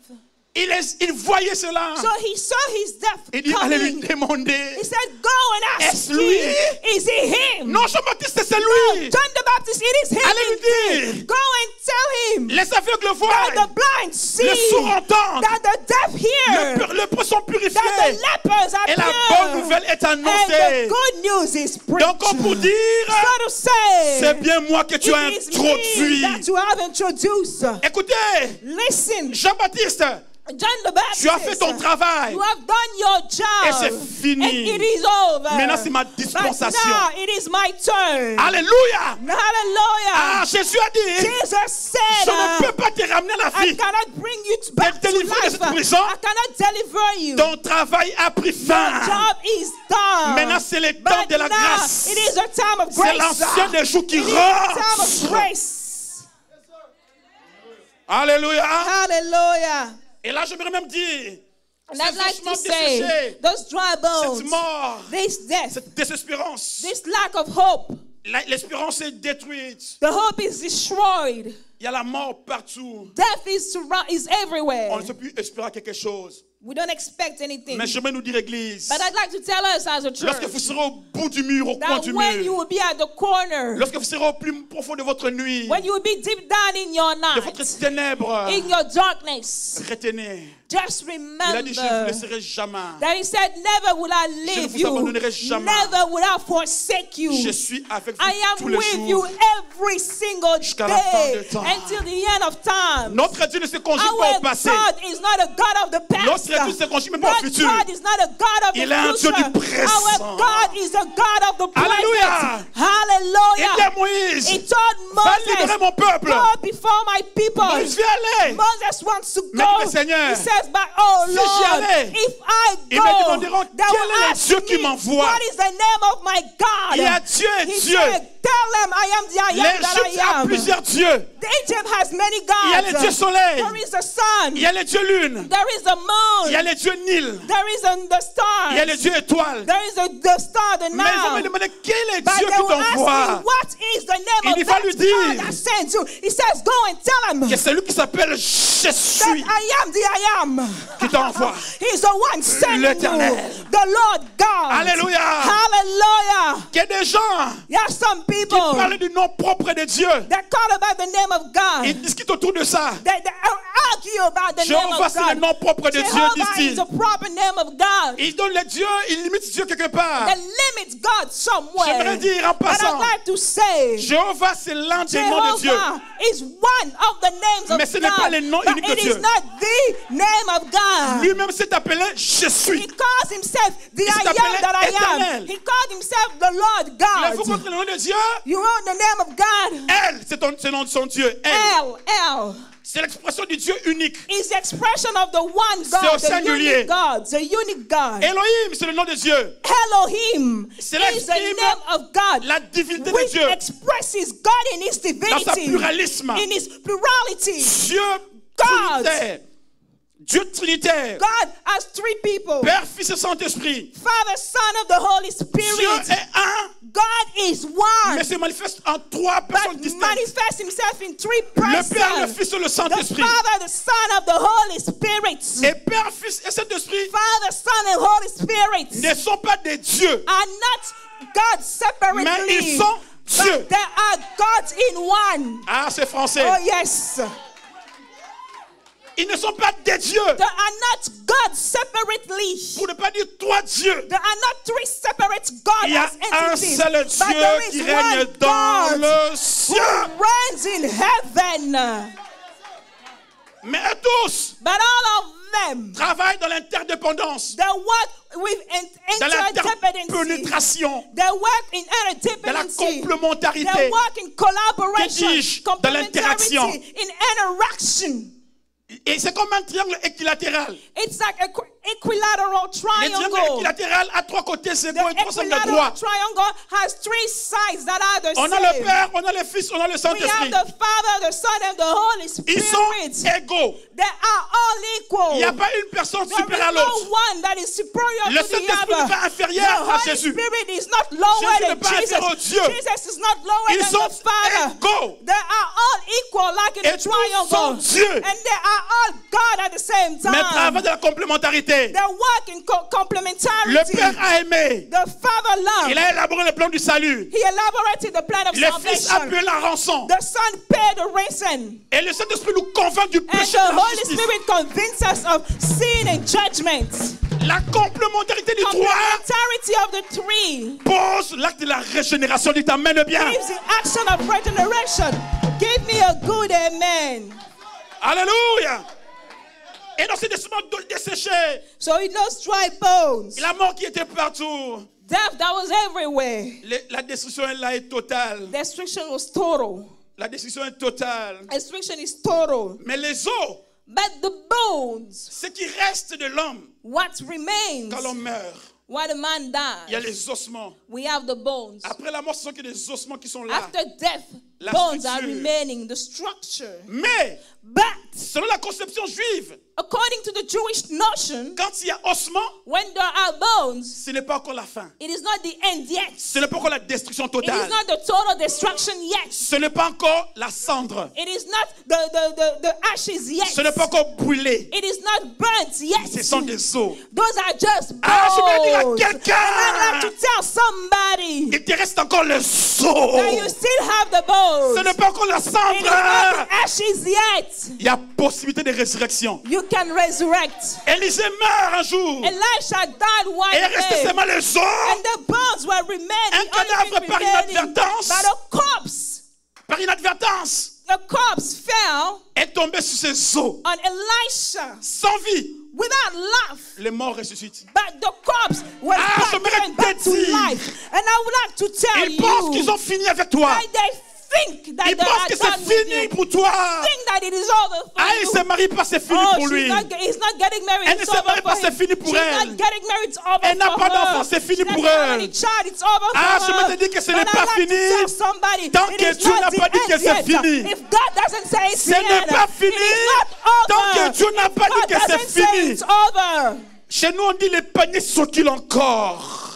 Il voyait cela. So he saw his death Il dit, allez lui coming. demander. He said, go and ask Est-ce lui? him. Is it him? Non, Jean-Baptiste, c'est lui. John the Baptist, it is him. Allez lui dire. Go and tell him Les aveugles voient, that the blind see, les sourds entendent, that the deaf hear, les lépreux sont purifiés. that the lepers are Et la pure. bonne nouvelle est And the annoncée. good news is preached. Donc, comme pour dire, So to say, c'est bien moi que tu as it is introduit. me that you have introduced. Écoutez, Listen, Jean-Baptiste, John the Baptist, tu as fait ton travail. you have done your job. Et c'est fini. And it is over. Maintenant, c'est ma But dispensation. now it is my turn. Alléluia. Hallelujah. Ah, Jésus a dit, Jesus said, je ne peux pas te ramener à la I vie. cannot bring you back to délivrer de life. cette prison. I cannot deliver you. Ton travail a pris Your fin. job is done. Maintenant, c'est le temps But de la now, grâce. it is a time of C'est grace. l'ancien des jours qui It is a time of rentre. grace. Alléluia. Hallelujah. Et là, j'aimerais même dire, And I'd like to ossements say, desséchés, those dry bones, cette mort, this death, cette désespérance, this lack of hope, l'espérance est détruite. the hope is destroyed. Il y a la mort partout. Death is everywhere. On ne peut plus espérer quelque chose. We don't expect anything. Mais j'aimerais nous dire, Église, But I'd like to tell us as a lorsque church vous serez au bout du mur, au coin that du when you mur, will be at the corner, lorsque vous serez au plus profond de votre nuit, when you will be deep down in your de night, votre ténèbre, in your darkness, retenez. just Il a dit, je ne vous remember laisserai jamais. that he said, never will I Je ne leave vous you, abandonnerai jamais. never will I forsake you. Je suis avec vous I tous am les with you jours. every single Jusqu'à la fin day des temps. until the end of time. Notre Dieu ne se conjugue pas Our au passé. God is not a God of the past. Notre Dieu ne se conjugue même pas au That futur. God is not a God of Il the est un Dieu future. du présent. Our God is a God of the Alléluia. present. Il dit à Hallelujah. Moïse, He told va Moses, libérer mon peuple. go before my people. Moïse, viens aller. Moses wants to Mais go. le Seigneur, He says, but oh si j'y Lord, allais, if I ils me go, demanderont, they quel will est le ask Dieu qui me, m'envoie? what is the name of my God? Il y a Dieu et He Dieu. said, tell them I am the I am that L'Égypte I a am. plusieurs dieux. Egypt has many Il y a gods. les dieux soleil. There is the sun. Il y a les dieux lune. There is the Il y a moon. les dieux Nil. There is the stars. Il y a les dieux étoiles. There is the star, the Mais ils vont me Nile. demander quel est But Dieu they qui will ask me, t'envoie. what is the name Il of va that lui dire God that sends you? He says, go and tell him Que c'est lui qui s'appelle Je that suis I am the I am. qui t'envoie. He's the one sending you, L'Éternel. the Lord God. Alléluia. Hallelujah. Il y a des gens There are some qui people parlent du nom propre de Dieu. that call about the name of God. Ils discutent autour de ça. They argue about the name Jéhovah, of c'est le God. nom propre de Dieu, Jehovah disent-ils. is the proper name of God. Ils donnent les dieux, ils limitent Dieu quelque part. That limits God somewhere. J'aimerais dire en But I'd passant, like to say, Jéhovah, c'est l'un des noms de Dieu. Jehovah is one of the names Mais of ce n'est pas God. le nom But unique de it Dieu. is not the name of God. Lui-même s'est appelé Je He suis. calls himself the Il s'est I am appelé that I am. Éternel. He called himself the Lord Mais vous God. comprenez le nom de Dieu? You know the name of God? Elle, c'est le nom de son Dieu. Elle, L. c'est l'expression du Dieu unique. Is the expression of the one C'est au God, the singulier. unique God, the unique God. Elohim, c'est le nom de Dieu. Elohim C'est is the l'exprime name of God, la divinité de which Dieu expresses God in His dans sa divinity, pluralisme. in His plurality. Dieu God. trinitaire. Dieu trinitaire. God has three people: Père, Fils et Saint-Esprit. Father, Son, of the Holy Dieu Spirit. est un, God is one, mais se manifeste en trois personnes but distinctes. manifests Himself in three Le Père, le persons: Fils et le the Saint-Esprit. Father, the Son, of the Holy Spirit. Et Père, Fils et Saint-Esprit Father, Son, and Holy Spirit ne sont pas des dieux, are not God separately, mais ils sont Dieu. but they are gods in one. Ah, c'est français. Oh yes, Ils ne sont pas des dieux. they are not gods separately. Pour ne pas dire trois dieux. There are not three separate gods Il y a as un entities, seul but Dieu there qui is règne one dans God le who ciel. reigns in heaven. Mais eux tous But all of them, travaillent dans l'interdépendance, they work with dans interdependency. l'interpénétration, They work in dans la interdependency. They complémentarité. work in collaboration, Que dis-je? Dans l'interaction. complementarity, in interaction. Et c'est comme un triangle équilatéral. It's like an equilateral Le triangle triangle. équilatéral a trois côtés The égaux et trois angles equilateral droits. triangle has three sides that are the On a same. le Père, on a le Fils, on a le We have Saint-Esprit. the Father, the Son, and the Holy Ils sont Spirit. égaux. They are all equal. Il n'y a pas une personne There supérieure à is l'autre. no one that is superior Le to the Saint-Esprit n'est other. pas The inférieur à Holy Jésus. Spirit is not lower Jésus than n'est pas Jesus. inférieur au Dieu. Jesus is not lower Ils than sont the Father. égaux. They are all equal like in Et a tous triangle. sont Dieu. And they are are all God at the same Mais travail time. de la complémentarité. They work in Le complementarity. Père a aimé. The Father loved. Il a élaboré le plan du salut. He elaborated the plan of Le Fils a salvation. payé la rançon. The Son paid the ransom. Et le Saint-Esprit nous convainc du And péché the et de la Holy justice. Spirit convinces us of sin and judgment. La complémentarité du droit Complementarity of the three pose l'acte de la régénération. Dit amen bien. gives the action of regeneration. Give me a good amen. Alléluia. Et dans ces déciments desséchés, So in those dry bones, la mort qui était partout, death that was everywhere. la destruction est là est totale. Destruction was total. La destruction est totale. Destruction is total. Mais les os, But the bones, ce qui reste de l'homme what remains quand l'on meurt, when a man il y a dies, les ossements. we have the bones. Après la mort, ce sont que des ossements qui sont là. After death, La bones are structure. remaining, the structure. Mais, But selon la conception juive, according to the Jewish notion, quand il y a ossements, when there are bones, ce n'est pas encore la fin. it is not the end yet. Ce n'est pas encore la destruction It totale. is not the total destruction yet. Ce n'est pas encore la cendre. It is not the ashes yet. Ce n'est pas encore brûlé. It is not burnt yet. Ce sont des os. Those are just bones. Ah, je vais dire à And quelqu'un, I'd like to tell somebody il te reste encore le that you os. still have the bones. Ce n'est pas encore la It is not cendre. the ashes yet. Il y a possibilité de résurrection. You can resurrect. Élisée meurt un jour. Elisha died one Et il restait day. seulement les os. And the bones were remaining. Un cadavre par inadvertance. But a corpse, Par inadvertance, the corpse fell est tombé sur ses os. on Elisha Sans vie. without life. Les morts ressuscitent. But the corpse was Ah, je given back to dit. life. And I would like to tell Ils pensent you qu'ils ont fini avec toi. that they think that Ils they pensent are que done c'est with fini you. pour toi. Think that it is over for Ah, il you. se marie pas, c'est fini Oh, pour lui. he's not getting married. Elle ne It's se over marie for pas, c'est him. fini pour She's elle. not getting married. It's over Elle n'a for pas her. d'enfant, c'est fini She pour doesn't have elle. any child. It's over Ah, for je her. me dis que ce But n'est I pas like to fini. tell somebody, Tant it que is Dieu not n'a the pas dit end que c'est yet. fini. If God doesn't say it's Ce the n'est end, pas it fini. is not over. Tant que Dieu n'a pas dit God que c'est doesn't say fini. it's over. Chez nous, on dit les paniers circulent encore.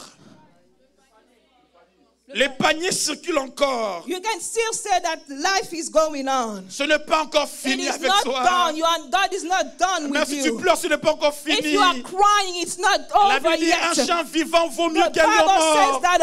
Les paniers circulent encore. You can still say that life is going on. Ce n'est pas encore It fini is avec not toi. done. God is not done Même with si tu you. pleures, ce n'est pas encore If fini. you are crying, it's not La over Bible dit un yet. chien vivant vaut mieux The qu'un lion Bible says mort. that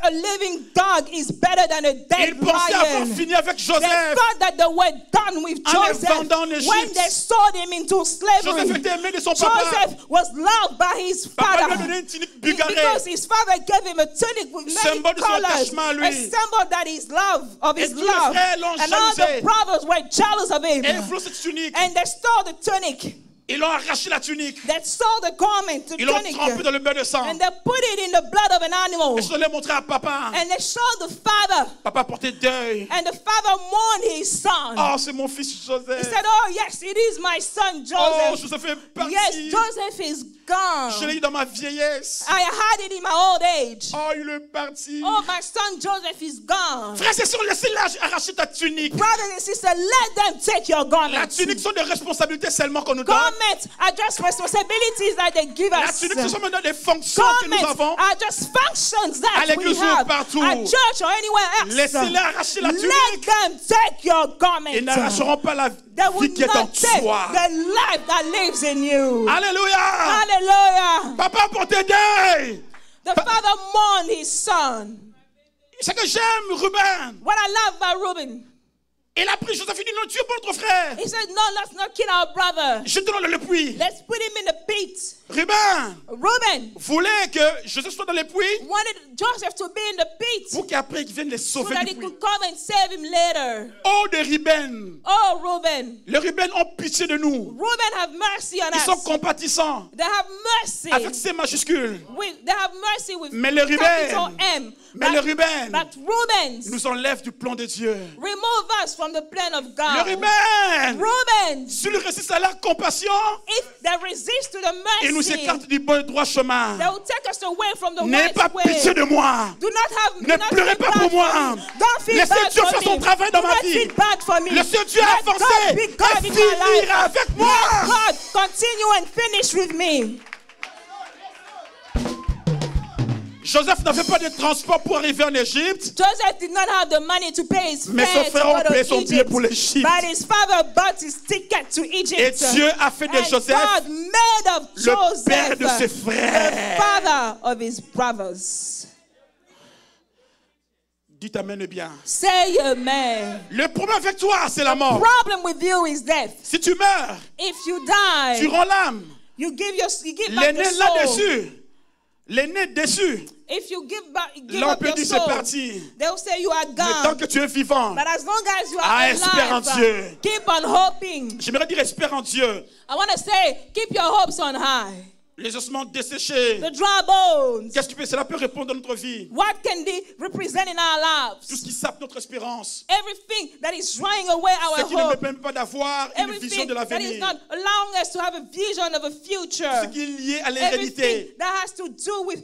a living dog is better than a Ils dead pensaient avoir lion. fini avec They Joseph. thought that they were done with En le Joseph vendant en Égypte. when they sold him into Joseph slavery. était aimé de son papa. Joseph was loved by his Papa lui a father. donné une tunique bugarée. Because his father gave him a tunic with many Symbole de son colors, attachement à lui. a symbol that is love of Et his tous les love. frères l'ont And all jalousé. the brothers were jealous of him. Et ils voulaient cette tunique. And they stole the tunic. Ils l'ont arraché la tunique. They stole the garment, the Ils l'ont tunic. trempé dans le beurre de sang. And they put it in the blood of an animal. Et je l'ai montré à papa. And they showed the father. Papa portait deuil. And the father mourned his son. Oh, c'est mon fils He Joseph. said, oh, yes, it is my son Oh, Joseph. Joseph est parti. Yes, Joseph is Je l'ai gone. eu dans ma vieillesse. I had it in my old age. Oh, il est parti. Oh, my son Joseph is gone. Frères et sœurs, laissez-la arracher ta tunique. Brothers and sisters, let them take your La garments. tunique sont des responsabilités seulement qu'on nous donne. Garments are just responsibilities that they give La us. tunique, ce sont maintenant des fonctions que nous Garments avons. are just functions À that we l'église ou have partout. at church or anywhere else. Laissez-les arracher la Let tunique. them take your garments. Ils n'arracheront pas la They vie will qui est en not take toi. the life that lives in you. Alléluia. Hallelujah. Papa portait deuil. The father mourned his son. C'est que j'aime Ruben. What I love about Reuben, Il a pris Joseph, il dit non, tu es pas notre frère. he said, no, let's not kill our brother. Jetons-le dans le puits. Let's put him in the pit. Ruben Reuben voulait que Joseph soit dans le puits wanted Joseph to be in the pit pour qu'après il vienne les so sauver that du he puits. could come and save him later. Oh, de Ruben. Oh, Reuben. Les Ruben ont pitié de nous. Reuben have mercy on Ils sont us. compatissants. They have mercy. Avec C majuscules. They have mercy with Mais le Reuben, capital M. mais le Ruben But Reubens nous enlève du plan de Dieu. remove us from the plan of Le God. Ruben, Reubens, s'il résiste à la compassion, if they resist to the il nous mercy, écarte du bon et droit chemin. they will take us away from the N'ayez right pas way. pitié de moi. Do not have, Ne do not pleurez feel pas bad pour moi. for me. Don't feel Laissez bad Dieu for faire son me. travail dans Do ma not vie. feel bad for me. Laissez Dieu Let avancer God be et God in my life. finir avec moi. Let God continue and finish with me. Joseph n'avait pas de transport pour arriver en Égypte. Joseph did not have the money to pay his Mais son fare frère to a go payé to son billet Egypt. pour l'Égypte. But his father bought his ticket to Et Egypt. Dieu a fait de And Joseph God made of le père Joseph de ses the frères. father of his brothers. Dites amen bien. Say amen. Le problème avec toi, c'est la The mort. problem with you is death. Si tu meurs, If you die, tu rends l'âme. you give Les back nez your soul. là-dessus. Les nez dessus. If you give Là, on up peut your dire c'est soul, parti. they'll say you are Mais tant gone. que tu es vivant, But as long as you are espère en alive, Dieu. keep on hoping. J'aimerais dire espère en Dieu. I want to say, keep your hopes on high. Les ossements desséchés. The dry bones. Qu'est-ce que cela peut répondre dans notre vie? What can they represent in our Tout ce lives? qui sape notre espérance. Everything that is drying away Ce our qui ne nous hope. permet pas d'avoir une vision Everything de that is l'avenir. not allowing us to have a vision of a future. Ce qui est lié à Everything l'hérédité. that has to do with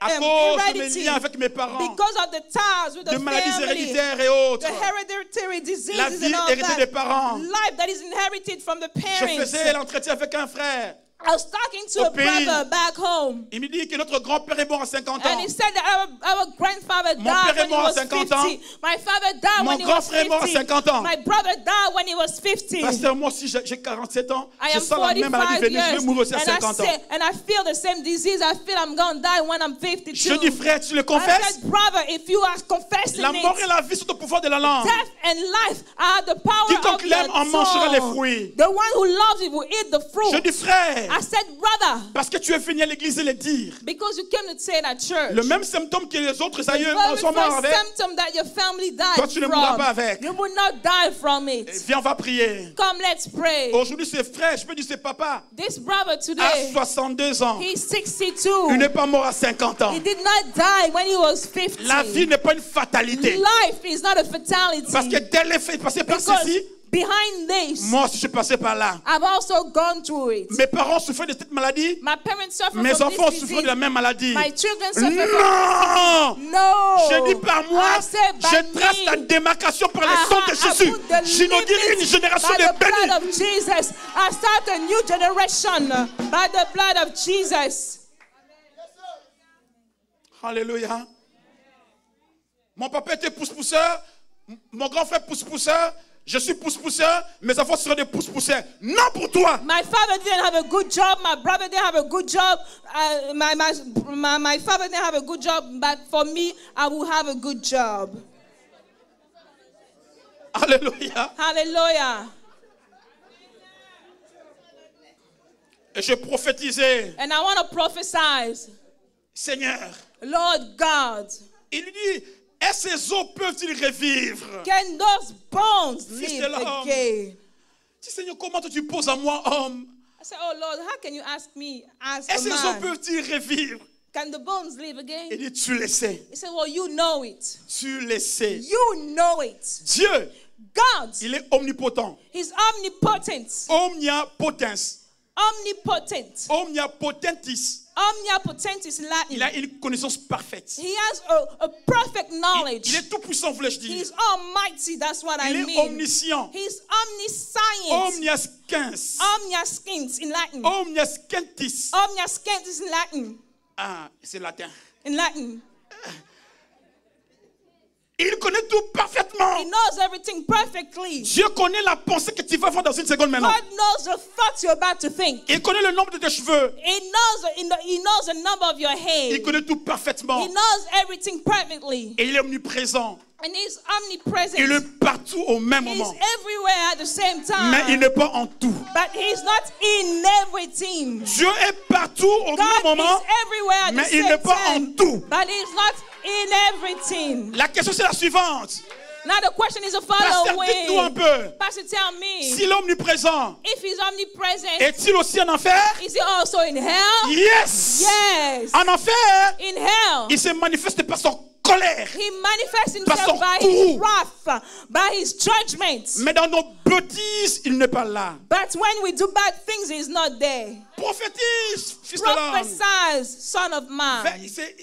À cause de mes heredity. liens avec mes parents. Because of the ties with De the maladies family. héréditaires et autres. The hereditary diseases La vie and all héritée des that. parents. Life that is inherited from the Je parents. faisais l'entretien avec un frère. I was talking to Au a pays. brother back home. Il me dit que notre grand-père est mort à 50 ans. And he said that our grandfather Mon died père est when he mort à was 50 50. ans. My father died Mon when he grand was frère est mort à 50 ans. 50. My brother died when he was 50. Pasteur, moi aussi j'ai 47 ans. I Je am sens la même maladie 45 venir. Je years vais mourir aussi à and 50 ans. and I feel the same disease. I feel I'm going to die when I'm 52. Je dis frère, tu le I confesses? said, brother, if you are confessing La mort et it, la vie sont au pouvoir de la langue. death and life are the power Quiconque of your l'aime en mangera les tongue. fruits. The one who loves it will eat the fruit. Je dis frère, I said, brother, parce que tu es venu à l'église et le dire. because you came to say it at church. Le même symptôme que les autres The aïeux very sont morts first avec. symptom that your family died Toi, tu ne mourras pas from, avec. you will not die from it. Viens, on va prier. Come, let's pray. Aujourd'hui, c'est frère, je peux dire c'est papa. This brother À today, 62 ans. he's Il 62. n'est pas mort à 50 ans. He did not die when he was 50. La vie n'est pas une fatalité. Life is not a fatality. Parce que dès les faits passés par Because ceci, behind this, moi aussi je suis passé par là. I've also gone through it. Mes parents souffraient de cette maladie. My parents suffer Mes from enfants this souffrent de disease. la même maladie. My children suffer from Non! No. Je dis par moi, I said by je trace me. la démarcation par le sang de Jésus. put the J'inaugure une limits génération by de the blood bénis. of Jesus. I start a new generation by the blood of Jesus. Alléluia. Mon papa était pousse-pousseur. Mon grand frère pousse-pousseur. Je suis pousse-pousseur. Mes enfants seront des pousse-pousseurs. Non pour toi. My father didn't have a good job. My brother didn't have a good job. My father didn't have a good job. But for me, I will have a good job. Alléluia. Hallelujah. Et je prophétisais. And I want to prophesy. Seigneur. Lord God. Il lui dit, est-ce que ces os peuvent-ils revivre? Can those bones Fils live de l'homme. again? Si Seigneur, comment tu poses à moi, homme? I said, oh Lord, how can you ask me as Est-ce a que ces os man? peuvent-ils revivre? Can the bones live again? Il dit, tu le sais. He said, well, you know it. Tu le sais. You know it. Dieu, God, il est omnipotent. He's omnipotent. Omnipotens. Omnipotent. Omnipotentis. Omnipotent is Latin. Il a une connaissance parfaite. He has a perfect knowledge. Il est tout puissant, voulais-je dire. He's almighty. That's what I Il est mean. omniscient. He's omniscient. Omniascens. Omniscient in Latin. Omniascentis. Omniscient is in Latin. Ah, c'est latin. In Latin. Il connaît tout parfaitement. He knows everything perfectly. Dieu connaît la pensée que tu vas avoir dans une seconde maintenant. God knows the thoughts you're about to think. Il connaît le nombre de tes cheveux. He knows the number of your hair. Il connaît tout parfaitement. He knows everything perfectly. Et il est omniprésent. And he's omnipresent. Il est partout au même He's moment. everywhere at the same time. Mais il n'est pas en tout. But he's not in everything. Dieu est partout au même God moment. is everywhere at Mais the il same n'est pas en time. tout. But he's not in everything. La question c'est la suivante. Now the question is the Pasteur, following. dites-nous un peu. Pastor, tell me. S'il est omniprésent, If he's omnipresent, est-il aussi en enfer? is he also in hell? Yes! Yes. En enfer, In hell. il se manifeste par son colère. He manifests Par son himself by his courroux. wrath, by his judgments. Mais dans nos bêtises, il n'est pas là. But when we do bad things, he's not there. Prophétise, fils de l'homme. Prophesies, son of man.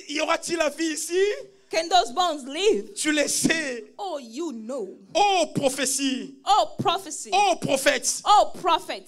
Y aura-t-il la vie ici? Can those bones live? Tu le sais. Oh, you know. Oh prophétie. Oh, prophecy. Oh prophète. Oh, prophet.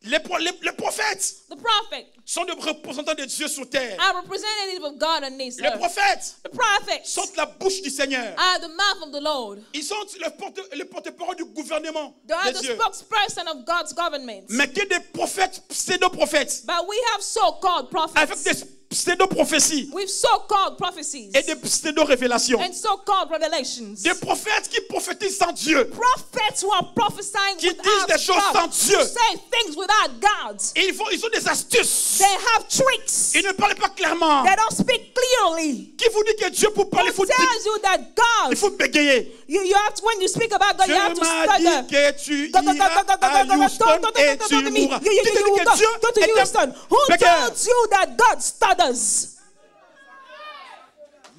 Les prophètes The prophet sont des représentants de Dieu sur terre. are representatives of God on this Les earth. prophètes The prophets sont la bouche du Seigneur. are the mouth of the Lord. Ils sont le porte-parole du gouvernement They are de the Dieu. spokesperson of God's government. Mais que des prophètes, pseudo-prophètes, But we have so-called avec prophets des pseudo-prophéties with so-called prophecies et des pseudo-révélations. and so-called revelations. Des prophètes qui prophétisent sans Dieu. Prophets who are prophesying Qui without disent des choses God, sans Dieu. who say things without God. Et ils ont des astuces. They have tricks. Ils ne parlent pas clairement. They don't speak clearly. Qui vous dit que Dieu pour parler, Who tells you that il God, faut bégayer. you have to, when you speak about God, Dieu you have to m'a dit stutter. que tu iras à Houston et tu mourras. Qui te dit que Dieu Go to est Houston. Who un bégayeur? told you that God stutters?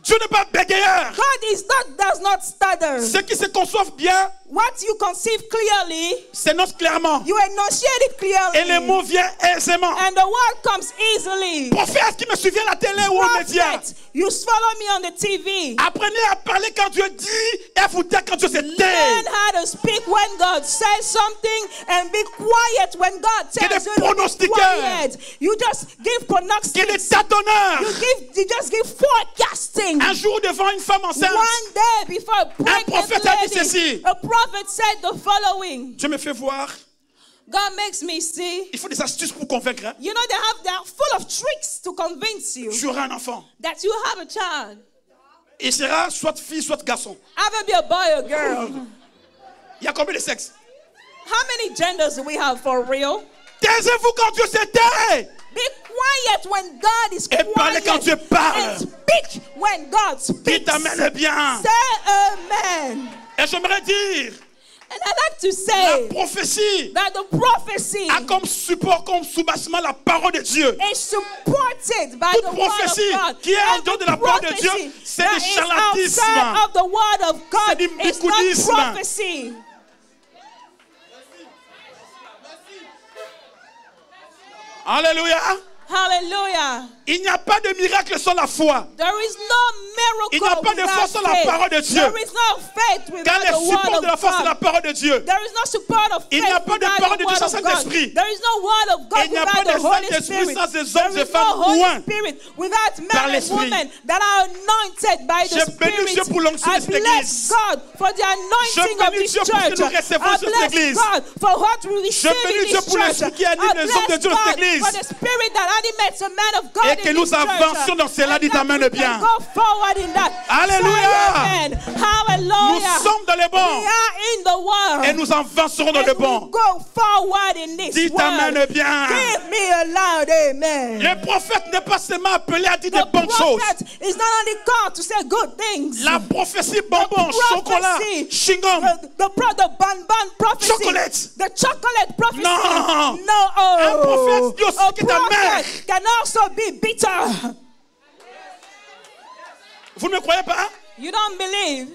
Dieu n'est pas bégayeur. God does not stutter. Ceux qui se conçoivent bien What you conceive clearly, s'énoncent clairement. you enunciate it clearly. Et les mots viennent aisément. And the word comes easily. Prophète qui me suivait à la télé ou aux médias. Prophet, you follow me on the TV. Apprenez à parler quand Dieu dit et à vous taire quand Dieu se Learn tait. how to speak when God says something and be quiet when God Qu'il y ait tells des you to be pronostiqueurs. quiet. You just give Qu'il y ait des prognostics. tâtonneurs. You just give forecasting. Un jour devant une femme enceinte, One day before a pregnant prophète a dit lady, ceci. a prophet said the following. Dieu me fait voir. God makes me see. Il faut des astuces pour convaincre. Hein. You know, they are full of tricks to convince you Tu auras un enfant. that you have a child. Il sera soit fille, soit garçon. Either be a boy or girl. Il y a combien de sexes? How many genders do we have for real? Taisez-vous quand Dieu se tait. Be quiet when God is Et parlez quiet. quand Dieu parle. And speak when God speaks. Dites amen bien. Say amen. Et j'aimerais dire, And I like to la say prophétie that the prophecy a comme support, comme soubassement la parole de Dieu. is supported by Toute the word of prophétie God. qui est en Every dehors de la parole de Dieu, prophecy c'est that du is charlatanisme. outside of the word of God C'est du is bigoudisme. not prophecy. Alléluia. Hallelujah. Il n'y a pas de miracle sans la foi. There is no miracle Il n'y a pas de without foi sans la faith. parole de Dieu. There is no faith Car without le the word support of de la foi, c'est la God. parole de Dieu. There is no support of Il faith n'y a pas de without parole the de Dieu word sans of God. Saint-Esprit. There is no word of God Il n'y a pas without de the Holy Saint-Esprit Spirit. sans des hommes There et is no femmes Holy loin Spirit without par men and l'Esprit. women that are anointed by the Je bénis Dieu Spirit. pour l'onction I de cette église. bless God for the anointing Je of bénis this Dieu pour ce que church. nous recevons I sur cette bless église. God for what we receive bénis in Dieu this pour church. l'esprit qui anime I les hommes de bless Dieu de cette God église. for the Spirit that animates the man of God Et in que this nous church. avancions dans cela, And dites that amen we bien. can go forward in that. Alléluia. Say amen. Nous Hallelujah. sommes dans les We bons are in the world. et nous avancerons dans And le we bon. go forward in this Dites world. amen bien. Give me a loud amen. Le prophète n'est pas seulement appelé à dire des The bonnes choses. prophet is not only called to say good things. La prophétie bonbon, The chocolat, prophecy, chewing-gum, the bonbon prophecy. chocolate. The chocolate prophecy. Non. No. Un prophète dit aussi A que ta mère. prophet can also be bitter. Vous ne me croyez pas? You don't believe?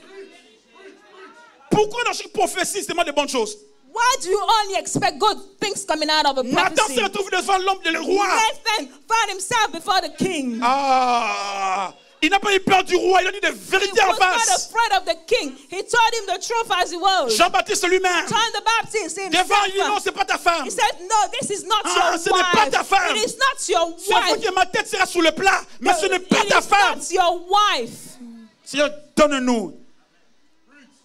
Pourquoi dans chaque prophétie, c'est seulement des bonnes choses? Why do you only expect good things coming out of a Nathan prophecy? se retrouve devant l'homme de le roi. Nathan found himself before the king. Ah, il n'a pas eu peur du roi, il a dit des He vérités en was not face. afraid of the king. He told him the truth as he was. Jean-Baptiste lui-même, John the Baptist devant lui, non, himself. c'est pas ta femme. He said, no, this is not Ah, your ce n'est pas ta wife. femme. It is not your C'est vrai wife. que ma tête sera sous le plat, mais ce n'est pas ta It is femme. not your wife. Seigneur, donne-nous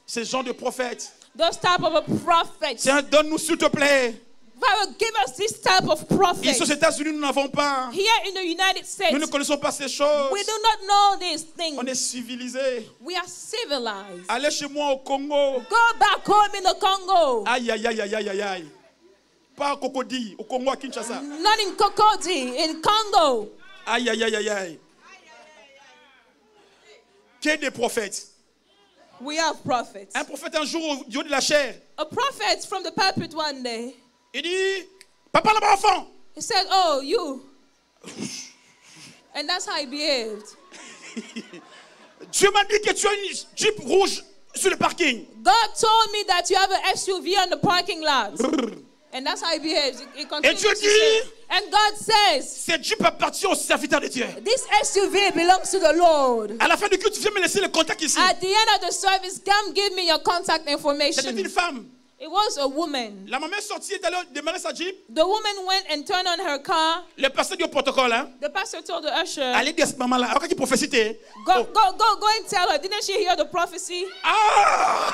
ces gens de prophètes. Those type of a prophet. Seigneur, donne-nous s'il te plaît. Father, give us this type of Ici aux prophet. États-Unis, nous n'avons pas. Here in the United States, Nous ne connaissons pas ces choses. we do not know these things. On est civilisés. We are civilized. Allez chez moi au Congo. Go back home in the Congo. Aïe, aïe, aïe, aïe, aïe, aïe, aïe. Pas à Cocody, au Congo, à Kinshasa. Not in Cocody, in Congo. Aïe, aïe, aïe, aïe, aïe. Qu'il y ait des prophètes. We have prophets. Un prophète un jour au haut de la chair. A prophet from the pulpit one day, Il dit, papa là-bas enfant. he said, oh, you. And that's how he behaved. Dieu m'a dit que tu as une Jeep rouge sur le parking. God told me that you have an SUV on the parking lot. And that's how he behaves. He continues Dieu to dit, say. And God says, Cette Jeep appartient au serviteur de Dieu. this SUV belongs to the Lord. À la fin du culte, viens me laisser le contact ici. At the end of the service, come give me your contact C'était information. une femme. It was a woman. La maman est sortie, est allée démarrer sa jeep. The woman went and turned on her car. Le pasteur dit au protocole, hein. The pastor told the usher, Allez dire à cette maman-là, après qu'il prophétie. go and tell her. Didn't she hear the prophecy? Ah!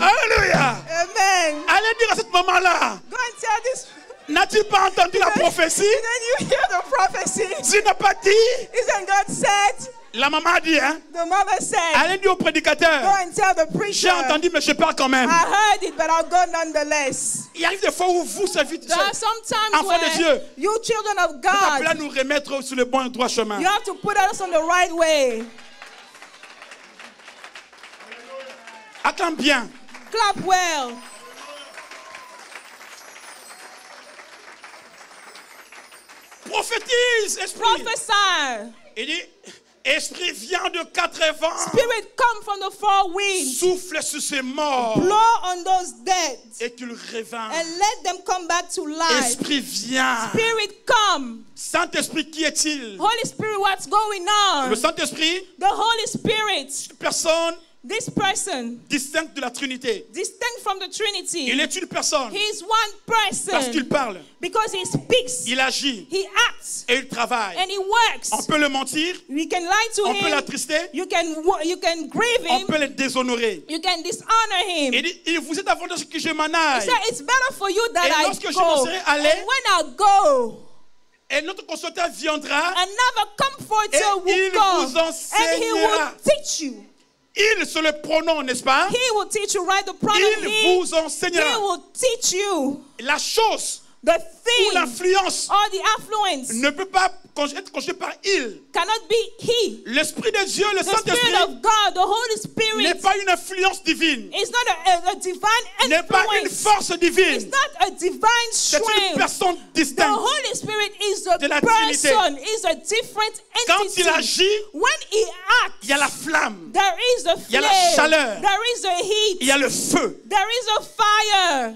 Alléluia! Amen. Allez dire à cette maman-là, Go and tell this. n'as-tu pas entendu la prophétie? Didn't you hear the prophecy? Dieu n'a pas dit. Isn't God said? La maman a dit, hein? The mother said, Allez dire au go prédicateur, and tell the j'ai preacher. entendu mais je pars quand même. I heard it, but I'll go nonetheless. Il arrive des fois où vous, servitez, There are some times enfants de Dieu, when you children of vous appelez à God, nous remettre sur le bon et droit chemin. you have to put us on the right way. Acclame bien. Clap well. Prophétise, esprit. Prophesy. Il dit, esprit vient de quatre vents. Spirit come from the four winds. Souffle sur ces morts Blow on those dead et qu'ils reviennent. and let them come back to life. Esprit vient. Spirit come. Saint-Esprit, qui est-il? Holy Spirit, what's going Le on? Saint-Esprit, The Holy Spirit, personne this person, distincte de la Trinité. distinct from the Trinity, Il est une personne he is one parce qu'il person parle, because he speaks, il agit he acts, et il travaille. and he works. On peut le mentir, We can lie to on peut him. l'attrister, You can grieve on him. peut le déshonorer. You can dishonor him. Il dit, il vous est avantage que je m'en He aille. said, it's better for you that Et I lorsque je go. m'en serai allé, And when I go, Et notre consolateur viendra, another comforter Et will il come. vous And he will enseignera. teach you. il se le pronom, n'est-ce pas? He will teach you, right? The pronoun Il he. vous enseignera. He will teach you. La chose The ou thing l'influence or the affluence ne peut pas être conjuguée par il. cannot be he. L'Esprit de Dieu, le The Spirit Saint-Esprit, of God, the Holy n'est Spirit, pas une influence divine, is not a divine n'est pas une influence. force It's divine. not a divine C'est une strength. personne The distincte. Holy Spirit is a de la Trinité. person, is a different Quand entity. il agit, When he acts, il y a la flamme, there is a il y a la flame, chaleur. there is a heat, il y a le feu. there is a fire,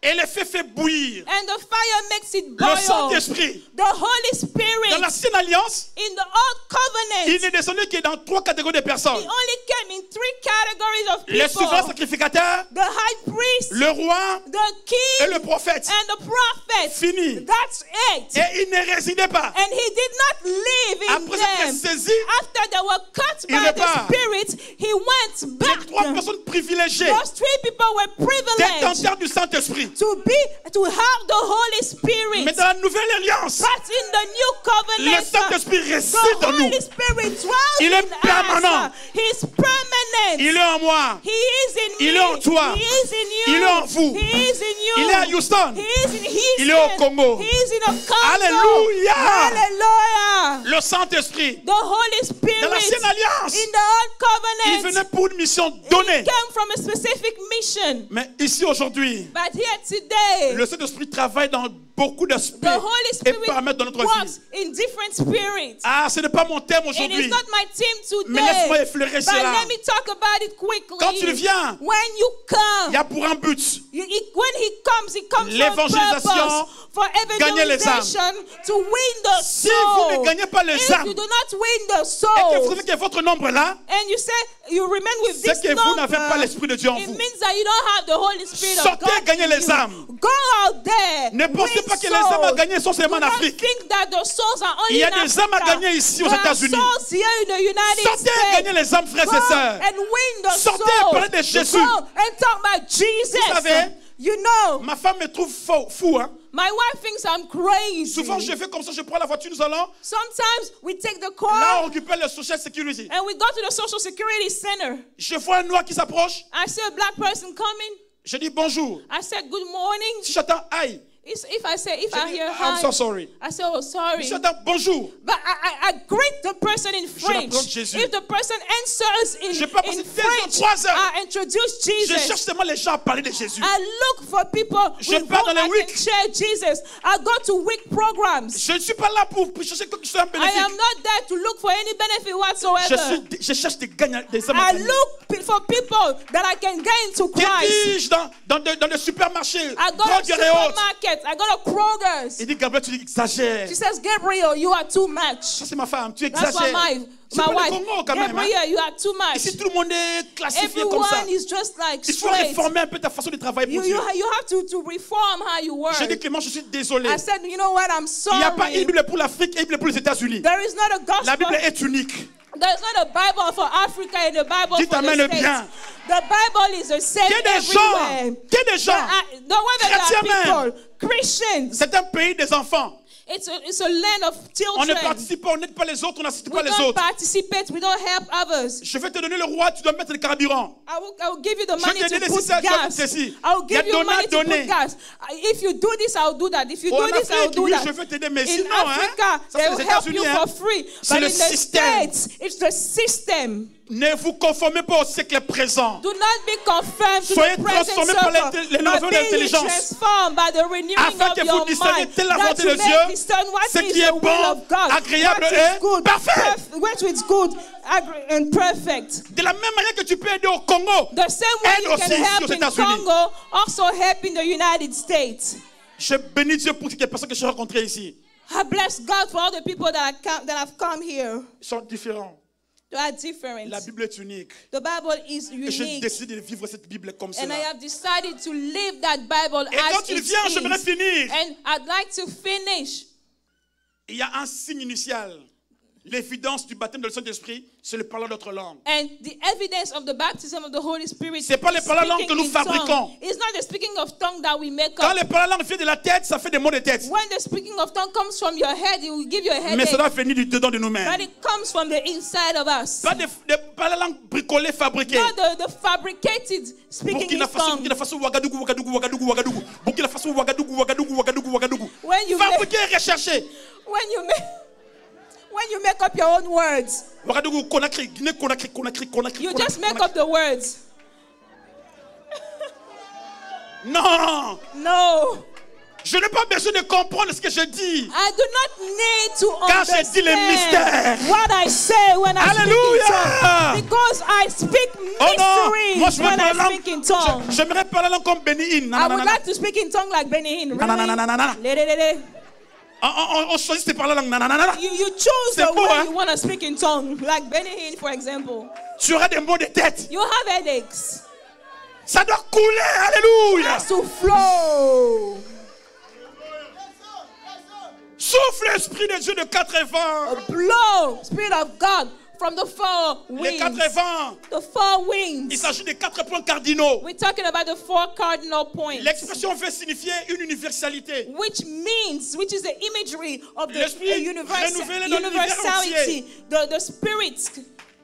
Et le feu fait bouillir. and the fire makes it Le boil. Saint-Esprit, The Holy Spirit, dans l'ancienne alliance, in the old covenant, il n'est descendu que dans 3 catégories de he personnes. only came in 3 categories of Le souverain people: sacrificateur, the high priest, le roi the et king, le prophète. and the prophet. Fini. That's it. Et il ne résidait pas. And he did not live in Après s'être them. saisi, After they were cut Il by repart. the Spirit, he went les back. 3 personnes privilégiées Those 3 people were privileged détenteurs du Saint-Esprit. to have the Holy Spirit. Mais dans la nouvelle alliance, But in the new le covenant, Saint-Esprit the réside en nous. Holy Spirit dwells Il est in permanent. us. He's permanent. Il est en moi. He is in Il me. est en toi. He is in you. Il est en vous. He is in you. Il est à Houston. He is in Houston. Il est au Congo. He is in a Congo. Alléluia. Hallelujah. Le Saint-Esprit, The Holy Spirit dans l'ancienne alliance, in the old il covenant, venait pour une mission he donnée. came from a specific mission. Mais ici aujourd'hui, But here today, le Saint-Esprit travaille dans beaucoup d'aspects the Holy et Spirit paramètres dans notre works vie. in different spirits. Ah, ce n'est pas mon thème It is aujourd'hui. not my team Mais laisse-moi today. effleurer But cela. let me talk about it quickly. Quand il vient, When you il y come, a pour un but. when he comes for a L'évangélisation, purpose, for gagner les âmes. evangelization, to win the Si soul. vous ne gagnez pas les If âmes you do not win the et que soul, vous savez que votre nombre là, and you say you remain with c'est this que vous n'avez pas number, l'Esprit de Dieu en it vous. means that you don't have the Holy Spirit of Sortez, God. gagnez in les you. âmes. Go out there. Ne pensez win pas que les âmes à souls. gagner sont seulement en Do not Afrique. think that the souls are only Il y a in des âmes à Africa. gagner ici aux There are États-Unis. souls here in the United Sortez, gagnez States. les âmes, frères Go et sœurs. and win the Sortez, souls. parlez de Jésus. Go and talk about Jesus. Vous savez, You know, ma femme me trouve fou, hein. my wife thinks I'm crazy. Souvent, je fais comme ça, je prends la voiture, nous allons. Sometimes we take the Là, car on récupère le social security. and we go to the Social Security Center. Je vois un noir qui s'approche. I see a black person coming. Je dis bonjour. I said, good morning. Si j'attends aïe, If I je dis, hear I'm hi, so sorry. I say, oh, sorry. Si j'attends bonjour, But I greet the person in French. l'apprends Jésus. If the person answers in Je peux passer 2 heures, French, 3 heures. I introduce je Jesus. cherche seulement les gens à parler de Jésus. I look for people Je with pars whom dans les I week. can share Jesus. I go to week programs. Je ne suis pas là pour chercher quelque chose de I bénéfique. am not there to look for any benefit whatsoever. Je cherche des âmes à I gagner. look for people that I can get into Qui Christ. dis-je dans des supermarchés, I go to Kroger et autres. supermarket. I go to Kroger's. Il dit, Gabriel, tu exagères. She says, Gabriel, you are too much. Ça, c'est ma femme, tu That's what exagères. C'est my pas le wife. Congo quand même. Hein. Gabriel, you are too much. Ici, tout le monde est classifié comme ça. Everyone is just like Il faut straight. réformer un peu ta façon de travailler pour You Dieu. have to reform how you work. J'ai dit, Clément, je suis désolé. I said, you know what, I'm Il n'y a pas sorry. une Bible pour l'Afrique et une Bible pour les États-Unis. There is not a gospel. La Bible est unique. There's not a Bible for Africa and a Bible Dites for amen the bien. States. The Bible is the same Qu'il y ait des everywhere. gens, qu'il y ait des gens, The way that chrétiens there are people, Christians, c'est un pays des enfants. it's a land of On ne children. participe pas, on n'aide pas les autres, on n'assiste We pas les don't autres. participate, we don't help others. Je vais te donner le roi, tu dois mettre le carburant. I will give you the Je money te to donne put si ça, tu as gas. ceci. I will Il y a give you money to donner. put gas. If you do this, I will do that. If you En do this, I will Afrique, do oui, that. je veux t'aider, mais In sinon, Africa, hein, ça they c'est will les help you États-Unis. for Hein. free. C'est But le in the système. States, it's the system. Ne vous conformez pas au siècle présent. Do not be conformed to Soyez the present transformés par circle, les but nouvelles be intelligences. transformed by the renewing Afin of que your vous discerniez mind, telle la that volonté you de may Dieu, discern what ce is qui est the will bon, of God, agréable what et is good, parfait. what is good and perfect. De la même manière que tu peux aider au Congo, The same way aide you can aussi ici help aux in États-Unis. Congo, also help in the United States. Je bénis Dieu pour toutes les personnes que j'ai rencontrées ici. I bless God for all the people that have come here. Ils sont différents. They are different. La Bible est unique. The Bible is Et je unique. décide de vivre cette Bible comme And cela. I have decided to live that Bible Et quand as tu it viens, j'aimerais is. finir. And I'd like to finish. Il y a un signe initial. L'évidence du baptême de le Saint-Esprit, c'est le parler d'autres langues. And the evidence of the baptism of the Holy Spirit C'est pas les paroles langues que nous speaking in fabriquons. tongue. It's not the speaking of tongue that we make Quand up. les paroles langues viennent de la tête, ça fait des mots de tête. When the speaking of tongue comes from your head, it will give you a Mais headache. ça doit venir du dedans de But nous-mêmes. it comes from the inside of us. Pas des paroles langues bricolées, fabriquées. Not the fabricated speaking Burkina in Faso, tongue. Burkina Faso, Ouagadougou, Ouagadougou, Ouagadougou, Ouagadougou. Burkina Faso, Ouagadougou, Ouagadougou, Ouagadougou, Ouagadougou. When you Fabriqué et recherché. when you make up your own words, Ouagadougou, Conakry, Guinée, Conakry, Conakry, Conakry. you Conakry, just make Conakry. up the words. Non, No. je n'ai pas besoin de comprendre ce que je dis. I do not need to Car j'ai dit les mystères. understand what I say when I Alléluia. speak in tongue. Because I speak Oh non, moi mysteries je when veux I parler speak in tongue. J'aimerais parler langue comme Béni-In. I would like to speak in tongue like Benny Hinn. Nananana. Really? On choisit de parler langue. Nananana. You choose C'est the beau, way hein? you want to speak in tongue, like Benny Hinn, for example. Tu auras des mots de tête. You have headaches. Ça doit couler. Alléluia. It has to flow. Souffle l'esprit de Dieu de quatre vents. Blow, Spirit of God, from the four Les winds. quatre vents. The four Il winds. s'agit des quatre points cardinaux. We're talking about the four cardinal points. L'expression veut signifier une universalité. Which is the imagery of the L'esprit renouvelé dans l'univers universality, the spirit.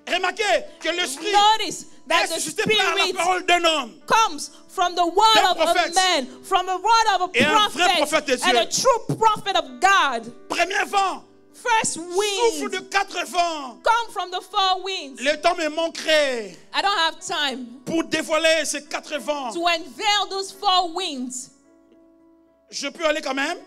Remarquez que l'esprit Notice that est the suscité par la spirit parole d'un homme. comes from the word D'un of a prophète. man, from the word of a Et un vrai prophète de prophet, and Dieu. a true prophet of God. Premier vent. First Souffle wind de quatre vents. come from the four winds. Le temps me manquerait I don't have time pour dévoiler ces quatre vents. to unveil those four winds. Je peux aller quand même.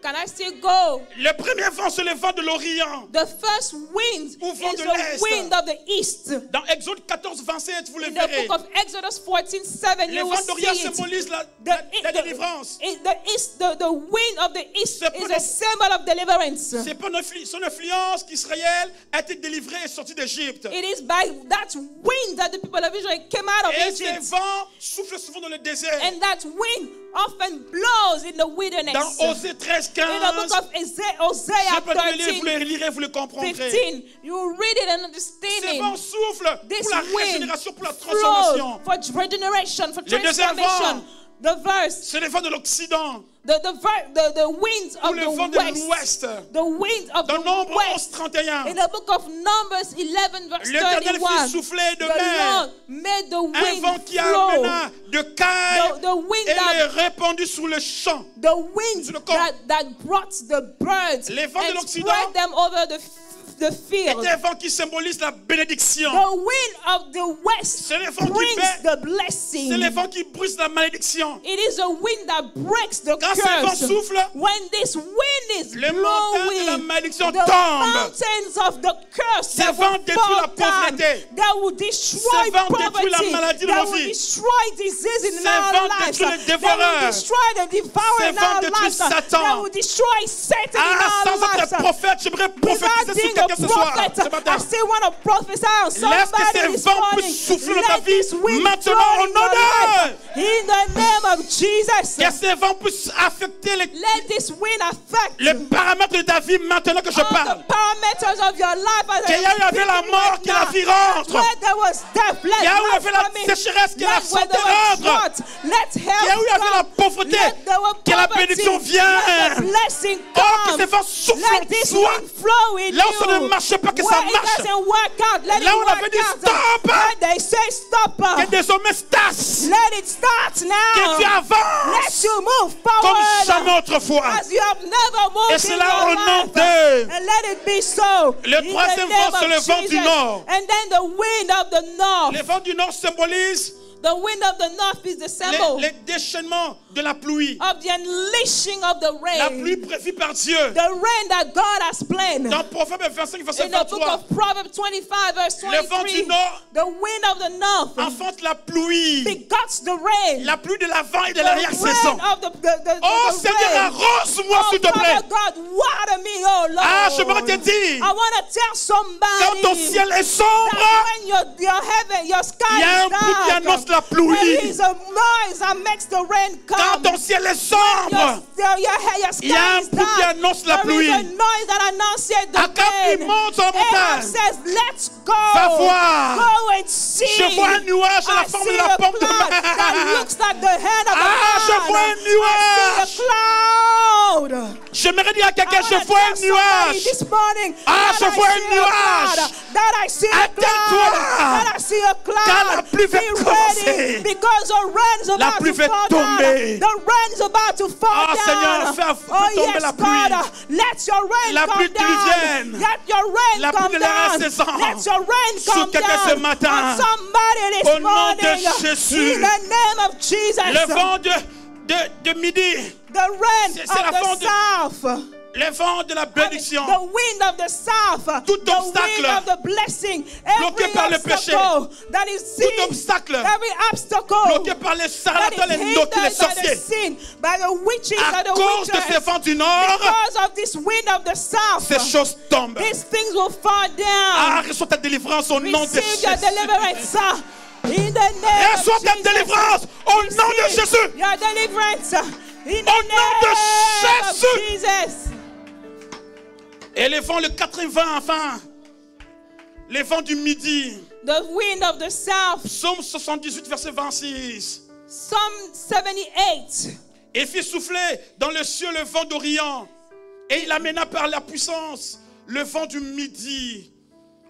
Can I still go? Le premier vent, c'est le vent de l'Orient. The first wind Ou vent is de the l'Est. wind of the east. Dans Exode 14, 27, vous le In the verrez. book of Exodus 14:7, Le you will vent d'Orient see it. symbolise la The délivrance. wind of the east C'est is pas a symbol of deliverance. C'est pas son influence qu'Israël a été délivré et sorti d'Égypte. It is by that wind that the people of Israel came out of Et ces Egypt. vents soufflent souvent dans le désert. And that wind often blows in the wilderness. Dans Osée 13, In the book 15, of Hosea je peux te le lire, vous 13, le lirez, vous le comprendrez. 15, you will read it and Ces vents understand it. soufflent This pour la wind régénération, pour la flows transformation. for regeneration, for Le deuxième transformation. vent. The verse, C'est le vent de l'Occident, the winds ou of le vent the de west. l'Ouest. The wind of Dans the Nombre west. 11, 31. In the book of Numbers 11, verse L'Éternel 31, fit souffler de the mer Lord made the un vent wind qui flow. amena de cailles The wind et that les répandit sur le champ. the wind Sur le camp. that brought the birds Les vents de and l'Occident spread them over the the field. C'est un vent qui symbolise la bénédiction. The wind of the west C'est le vent qui brings fait- the blessing. C'est le vent qui brise la malédiction. It is a wind that breaks the Quand ce vent curse. souffle, When this wind is les montagnes de la blowing, malédiction the tombent. mountains of the curse Ce that vent will détruit la fall down, pauvreté. that will destroy Ce vent détruit la poverty, maladie de that nos will vies. destroy disease in Ce our vent lives, détruit le that dévoreur. will destroy the devourer Ce in vent our détruit lives, Satan. that will destroy Satan in Ah, our sans lives. être prophète, j'aimerais Without prophétiser sur being quelqu'un a ce soir, prophet, ce matin. I still want to prophesy on Laisse que somebody ces this vents morning. puissent souffler dans ta Let vie this wind maintenant blow au in nom your de- life. In the name of Jesus. Que ces vents puissent affecter Let this wind affect les paramètres de ta vie maintenant que je all parle. the parameters of your life. As Qu'il y a eu avec la mort, que la vie rentre. Where there was death, let Qu'il y a eu life avec la come in. sécheresse, que la Let where santé there was rentre. drought, let Qu'il y a eu health avec la come. pauvreté, Let the que la poverty, bénédiction vienne. let the blessing Oh, que come. ces vents soufflent Let en this toi. wind flow in Là où ça you. ne marche pas, que ça Where it marche. doesn't work out, let Là it où on work avait dit out. stop. Where they say stop. Que désormais se tasse. Let it start Que tu now. Let avances you move comme forward jamais autrefois. as you have never moved Et in cela your au nom life. de- And let it be so. Le In the troisième name vent, c'est of le vent du Jesus. nord. And then the wind of the north. Les vents du nord symbolisent The wind of the north is the symbol les déchaînements de la pluie. of the unleashing of the La rain. pluie prévue par Dieu. The rain that God has planned. Dans Proverbe 25, verset In the book 23, of Proverbs 25, verse le vent 23, du nord the wind of the north enfante la pluie. begots the rain. La pluie de l'avant et de The l'arrière-saison. rain of the Oh the Seigneur, rain. arrose-moi Oh, s'il te plaît. Father God, water me, oh Lord. Ah, j'aimerais te dire, I want to tell somebody quand ton ciel est that sombre, when your heaven, your sky il y a un is bruit qui dark, annonce la there pluie. is a noise that makes the rain Quand come. ton ciel est sombre, Your sky il y a un is bruit qui dark. annonce la There is a pluie. noise that announces the Acabe rain. monte sur la Ahab montagne. says, let's go. Va voir. Go and see. Je vois un nuage à la I forme see de la a pomme de cloud main. that looks like the hand of a Ah, je man. vois un nuage. I see a cloud. J'aimerais dire à quelqu'un, I je wanna vois tell un somebody nuage. this morning Ah, that je I vois un see a nuage. cloud, that I see a Attends-toi. cloud, that I see a cloud. Car la pluie va Be commencer. ready, because the rain's La about pluie to va fall tomber. down. The rain's about to fall Ah, down. Seigneur, fais Oh tomber yes, la pluie. God, let your rain La come pluie down. diluvienne. Let your rain La pluie come de la down. saison. Let your rain Sur come quelqu'un ce down matin. on somebody this Au nom de morning. Jésus. In the name of Jesus. Le vent de midi, The rain C'est of la the vent de- south. le vent de la bénédiction. The wind of the south. Tout the obstacle wind of the blessing. bloqué Every par le obstacle that is Tout seen. obstacle Every obstacle bloqué par les that charlatans, is les nôtres, les hindered by the sorciers. sin, by the witches, by À the cause de ces witches. vents du nord, Because of this wind of the south, ces choses tombent. these things will fall down. Ah, reçois ta délivrance au nom de Receive your Jésus. deliverance. In the name Reçois of ta Jesus. délivrance au nom de Receive Jésus. your deliverance. In the Au nom de name of Jésus. Jesus. Et les vents, le 80, enfin, les vents du midi. The wind of the south. Psaume 78, verset 26. Psalm 78. Et fit souffler dans le ciel le vent d'Orient. Et il amena par la puissance le vent du midi.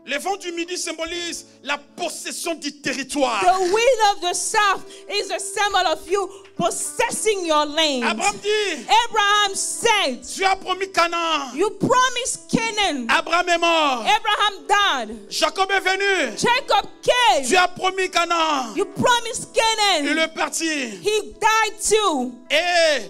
Le vent du midi symbolise la possession du territoire. The wind of the south is a symbol of you possessing your land. Abraham dit, Abraham said, tu as promis Canaan. you promised Canaan. Abraham est mort. Abraham died. Jacob est venu. Jacob came. Tu as promis Canaan. You promised Il Canaan. est parti. He died too. Et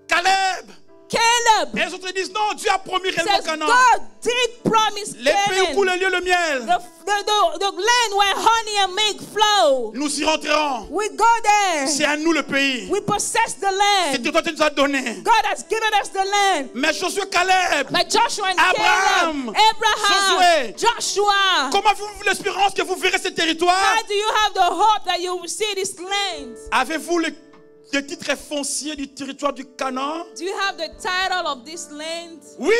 Caleb. Caleb Et les autres disent, non, Dieu a promis réellement says, Canaan. God did promise Les pays où Canaan. coule le lait et le miel. The land where honey and milk flow. Nous y rentrerons. We go there. C'est à nous le pays. We possess the C'est land. toi qui nous as donné. God has given us the land. Mais Josué, Caleb, Like Joshua and Abraham, Caleb, Abraham, Josué. Joshua. comment avez-vous l'espérance que vous verrez ce territoire? How do you have the hope that you will see this land? Avez-vous le titre foncier du territoire du Canaan? Do you have the title of this land? Oui.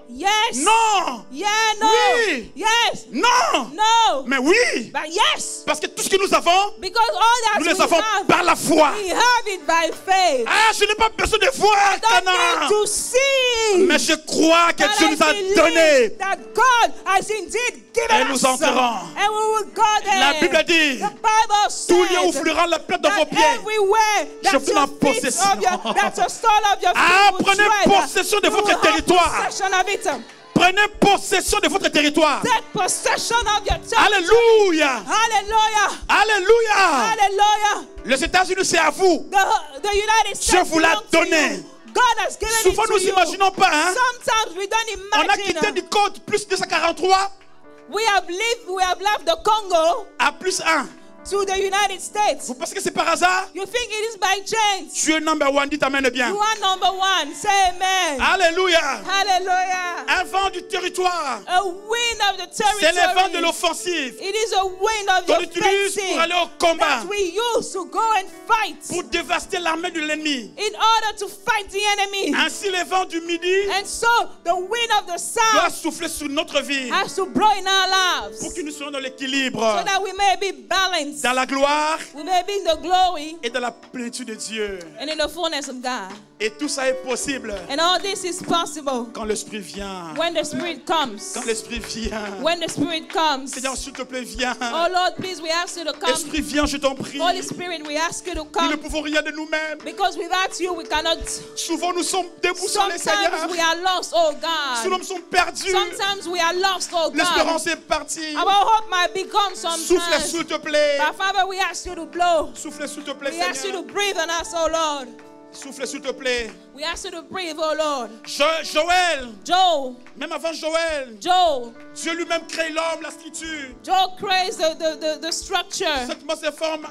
Yes. Non. Yeah, no. Oui. Yes. Non. No. Mais oui. But yes. Parce que tout ce que nous avons, Because all that nous les we avons have, par la foi. we have it by faith. Ah, je n'ai pas besoin de voir I don't Canaan. need to see. Mais je crois que But Dieu I nous a believe donné. that God has indeed given Et us. nous entrerons. And we will go there. La Bible dit, the Bible says tout lieu où fleurira la plaie dans vos that pieds. everywhere Je that prends your ma feet possession. of your, that the sole of your feet Ah, will prenez tread, possession de you will votre have territoire. possession of it. Prenez possession de votre territoire. Take possession of your territory. Alléluia. Hallelujah. Alléluia. Hallelujah. Les États-Unis, c'est à vous. The United States Dieu vous l'a belongs to donné. you. God has given Souvent, it to nous you. n'imaginons pas. Hein? Sometimes we don't On a imagine. quitté du code plus 243 We have left the Congo à plus 1. to the United States. Vous pensez que c'est par hasard? You think it is by chance? Tu es number one, dites amen bien. You are number one. Say amen. Alléluia. Hallelujah. Un vent du territoire. A wind of the C'est le vent de territory. l'offensive It is a wind of qu'on the utilise pour aller offensive au combat, that we use to go and fight pour dévaster l'armée de l'ennemi. in order to fight the enemy. Ainsi, le vent du midi And so the wind of the doit south souffler sur notre vie has to blow in our lives pour que nous soyons dans l'équilibre, so that we may be balanced. dans la gloire We may be in the glory et dans la plénitude de Dieu. and in the fullness of God. Et tout ça est possible And all this is possible quand l'Esprit vient. when the Spirit comes. Quand l'Esprit vient. When the Spirit comes. Seigneur, s'il te plaît, viens. Oh Lord, please, we ask you to come. Esprit, viens, je t'en prie. Holy Spirit, we ask you to Nous ne come. pouvons rien de nous-mêmes. Because without you, we cannot. Souvent, nous sommes déboussolés, Seigneur. Sometimes we are lost, oh Souvent, God. nous sommes perdus. Sometimes we are lost, oh God. L'espérance est partie. Our hope might be gone Souffle, sometimes. s'il te plaît. But Father, we ask you to blow. Souffle, s'il te plaît, We ask you to Seigneur. breathe on us, oh Lord. Souffle, s'il te plaît. We ask you to breathe, oh Lord. Joël, Joel, même avant Joël, Dieu lui-même crée l'homme, la structure. Joel creates the structure. Cette masse forme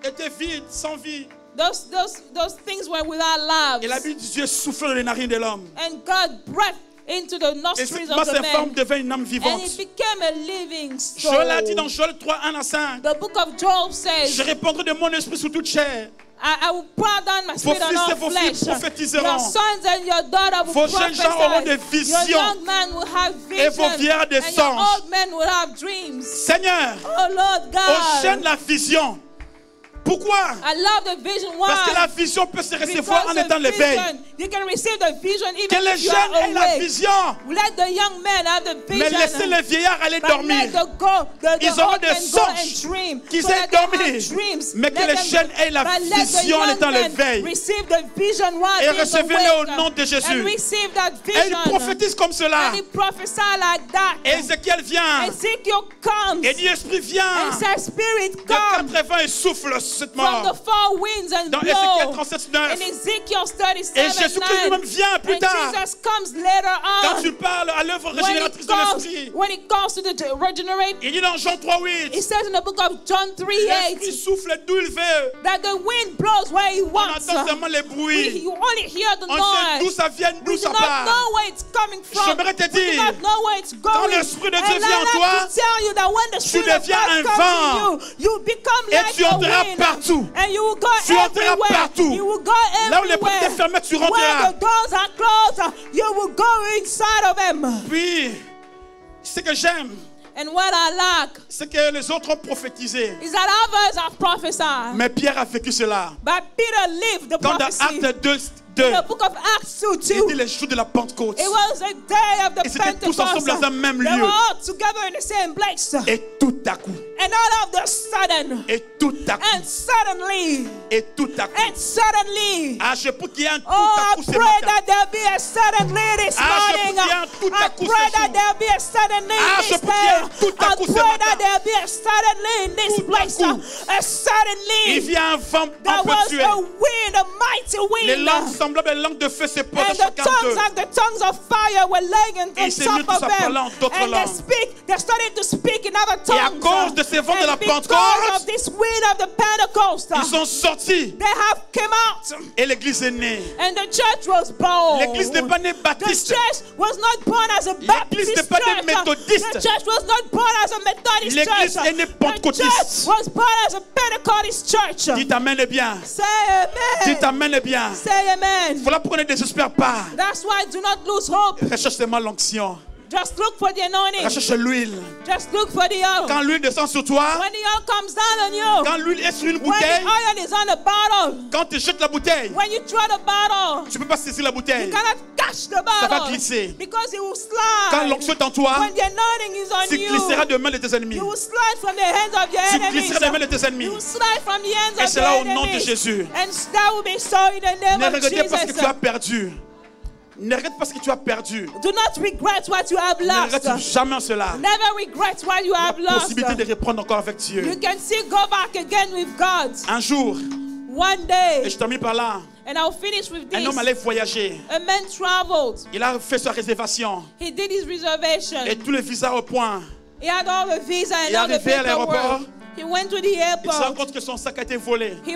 était vide, sans vie. Those things were without Et la lives. Bible dit Dieu souffle dans les narines de l'homme. And God breathed into the Et nostrils cette of masse the informe man. devint une âme And vivante. it became a living soul. Joël a dit dans Joël 3, 1 à 5. The book of Joel says, Je répandrai de mon esprit sur toute chair. I will pour down my spirit on fils et all vos filles flesh. prophétiseront. Your sons and your daughters will Vos jeunes gens auront des prophesy. Your visions. young men will have Et vos visions. vieillards des And your songes. old men will have dreams. Seigneur, Oh Lord enchaîne God, la vision. Pourquoi? I love the vision. Parce que Why? la vision peut se recevoir en Because étant the l'éveil. vision, you can receive the vision Que even les if you jeunes are aient la awake. vision. Let the young men have the Mais laissez vision. les vieillards aller But dormir. let the Ils auront old des men go and songes dream. qu'ils So aient that they have dormi. dreams. Mais que Let les them- jeunes aient la but let the vision en young étant men l'éveil. receive the vision while Et being recevez-le au awake. nom de Jésus. And receive that Et vision. il prophétise comme cela. And he prophesy like that. Et Ézéchiel vient. Ezekiel comes. Et dit Esprit vient. And says, Spirit, De come 4 vents et souffle sur cette from the mort. four winds and Dans Ézéchiel blow. 37, 9. In Ezekiel 37, Et Jésus-Christ lui-même vient plus and tard. Jesus comes later Quand on. tu parles à l'œuvre When régénératrice it de comes, l'Esprit, when it comes to the regenerate, il dit dans Jean 3, 8. it says in the book of John 3:8 L'Esprit souffle d'où il veut. that the wind blows where he On wants. entend seulement les bruits. You only hear the On sait d'où noise. ça vient, d'où We do ça not part. know where it's coming from. J'aimerais te We do dire, not know where it's going. l'Esprit de Dieu And vient en I toi, like to tell you that when the Spirit of deviens un God comes vent. in you, you become Et like tu a entreras wind. partout. And you will go Tu entreras everywhere. partout. You will go Là où les portes everywhere. sont fermées, tu Where rentreras. the doors are closed, you will go inside of them. Puis, ce que j'aime, And what I like c'est que les autres ont prophétisé. is that others have prophesied. Mais Pierre a vécu cela. But Peter lived the Quand dans prophecy. Acte 2, In the book of Acts 2, il dit 2, les jours de la Pentecôte. it was a day of the Et c'était tous ensemble Pentecost. dans un même They lieu. were all together in the same place. Et tout à coup, And all of the sudden, et tout à coup, and suddenly, et tout à coup. and suddenly, Ah, je prie qu'il y ait un tout oh, à I coup ce pray matin. that there be a suddenly this Ah, je morning. prie qu'il y ait un tout à I coup pray ce that jour. there be a suddenly Ah, this je prie qu'il y ait un day. tout à I coup ce pray matin. that there be a suddenly in this Tout à place. coup. A suddenly. Il vient un vent There was impétueux. a wind, a mighty Les wind. langues semblables à des langues de feu se posent à And the chacun tongues d'eux. like the tongues of fire were laying on Et ils se mirent top tous of à them. parler en d'autres And langues. they started to speak in other Et à tongues. cause de ces vents de la And because Pentecôte, of this wind of the Pentecost, ils sont sortis they have come out. et l'église est née. And the church was born. L'église n'est pas née The baptiste. church was not born as a Baptist n'est pas née church. méthodiste. The church was not born as a Methodist L'église church. est née The pentecôtiste. church was born as a Pentecostal church. Dites amen et bien. Say amen. Dites amen et bien. Say amen. Voilà pourquoi ne désespère pas. That's why do not lose hope. Recherche seulement l'onction. Just look for the anointing. Recherche l'huile. Just look for the oil. Quand l'huile descend sur toi, When the oil comes down on you, quand l'huile est sur une when the bouteille, oil is on the bottle, quand tu jettes la bouteille, when you throw the bottle, tu ne peux pas saisir la you bouteille. cannot catch the Ça va bottle glisser. because it will Quand slide. l'onction est en toi, When the anointing is on tu glisseras you, de main de tes ennemis. you will slide from the hands of your Tu enemies. glisseras de main de tes ennemis. You will slide from the hands Et of c'est your là au nom de enemies. Jésus. And that will be so in the name Ne of regardez pas ce que Jesus. tu as perdu. Ne regrette pas ce que tu as perdu. Do not regret what you have Ne regrette lost. jamais cela. Never regret what you have La lost. possibilité de reprendre encore avec Dieu. You can still go back again with God. Un jour, One et day, je termine par là, and I'll finish with un homme this. allait voyager. A man traveled. Il a fait sa réservation He did his reservation. et tous les visas au point. He had all the visa Il est and all the arrivé à l'aéroport. paperwork. He went to the Il se rend airport. compte que son sac a été volé. He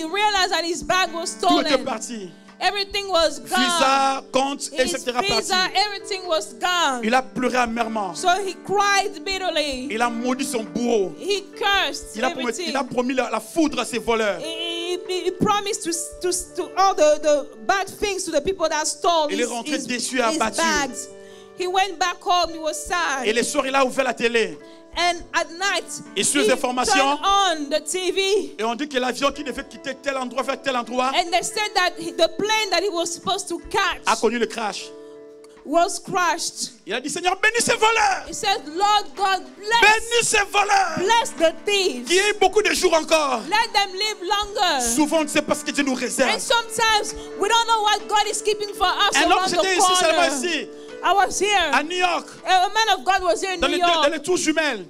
realized that his bag was Tout était stolen. parti. Everything was gone. Visa, compte, His etc. parti. visa, everything was gone. Il a pleuré amèrement. So he cried bitterly. Il a maudit son bourreau. He cursed Il a everything. promis la foudre à ses voleurs. He promised to all the bad things to the people that stole Il est rentré déçu et his abattu. bags. He went back home. He was sad. Et le soir, il a ouvert la télé. And at night, Et sur les he informations, turned on the TV. et on dit que l'avion qui devait quitter tel endroit vers tel endroit And they said that the plane that he was supposed to a catch connu le crash. was crashed. Il a dit, Seigneur, bénis ces voleurs. He said, Lord God, Bénis ces voleurs. bless the thieves. Qui aient beaucoup de jours encore. Let them live longer. Souvent, on ne sait pas ce que Dieu nous réserve. And sometimes we don't know what God is keeping for us Un homme, around c'était the ici, seulement corner. ici, I was here. à New York, A man of God was here in dans New dans York, les tours jumelles.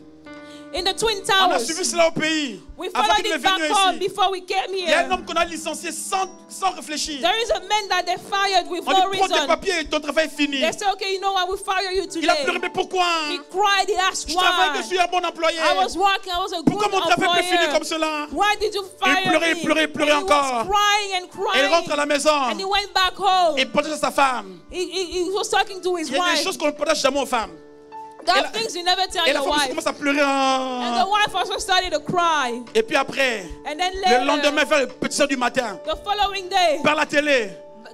in the Twin On a Towers. suivi cela au pays. We Avant followed qu'il ne it back vienne home ici. before we came Il y a un here. homme qu'on a licencié sans réfléchir. There is a man that they fired with On no dit, prends tes reason. papiers, ton travail est fini. They said, okay, you know what, we fire you Il a pleuré, today. mais pourquoi? He cried, he asked Je travaille, je why. suis un bon employé. I was working, I was a Pourquoi good mon travail peut finir comme employer. cela? Why did you fire pleurait, me? il pleurait, il pleurait And he encore. was crying and Et il rentre à la crying. maison. And he went back home. Et partage à sa femme. He was talking to his Il y a des wife. choses qu'on ne partage jamais aux femmes. There Et are la- things you never tell Et la your femme wife. commence à pleurer. And the wife also started to cry. Et puis après, And then le lendemain, later, vers le petit heures du matin, the following day, par la télé,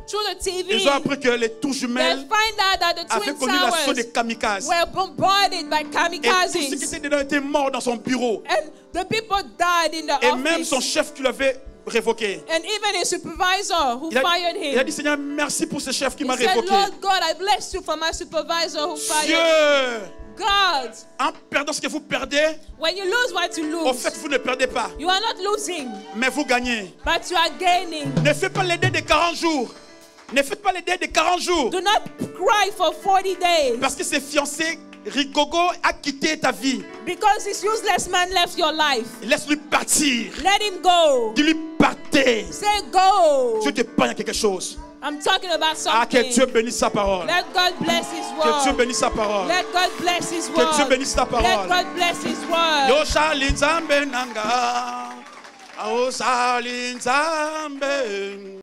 through the TV, ils ont appris que les tours they jumelles find out that the avaient Twin connu l'assaut Towers des kamikazes. were bombarded by Et tous ceux qui kamikazes. étaient dedans étaient morts dans son bureau. And the people died in the Et même son office. chef qui l'avait révoqué. And even his supervisor who Il fired a him. dit, Seigneur, merci pour ce chef qui He m'a said, révoqué. Lord God, I bless you for my supervisor who fired Dieu, God. en perdant ce que vous perdez, When you lose what you au lose, fait, vous ne perdez pas, you are not losing, mais vous gagnez. but you are gaining. Ne faites pas les dés de 40 jours. Ne faites pas les dés de 40 jours. Do not cry for 40 days Parce que ses fiancés, Rigogo, a quitté ta vie. because this useless man left your life. Laisse-lui partir. Let him go. Dis-lui partez. Say go. Dieu te parle à quelque chose. I'm talking about Ah, que something. Dieu bénisse sa parole. Let God bless his Que Dieu word. bénisse sa parole. Let God bless his Que Dieu word. bénisse ta Let parole. God bless his word. Yo shali nzambe nanga. Ao shali nzambe.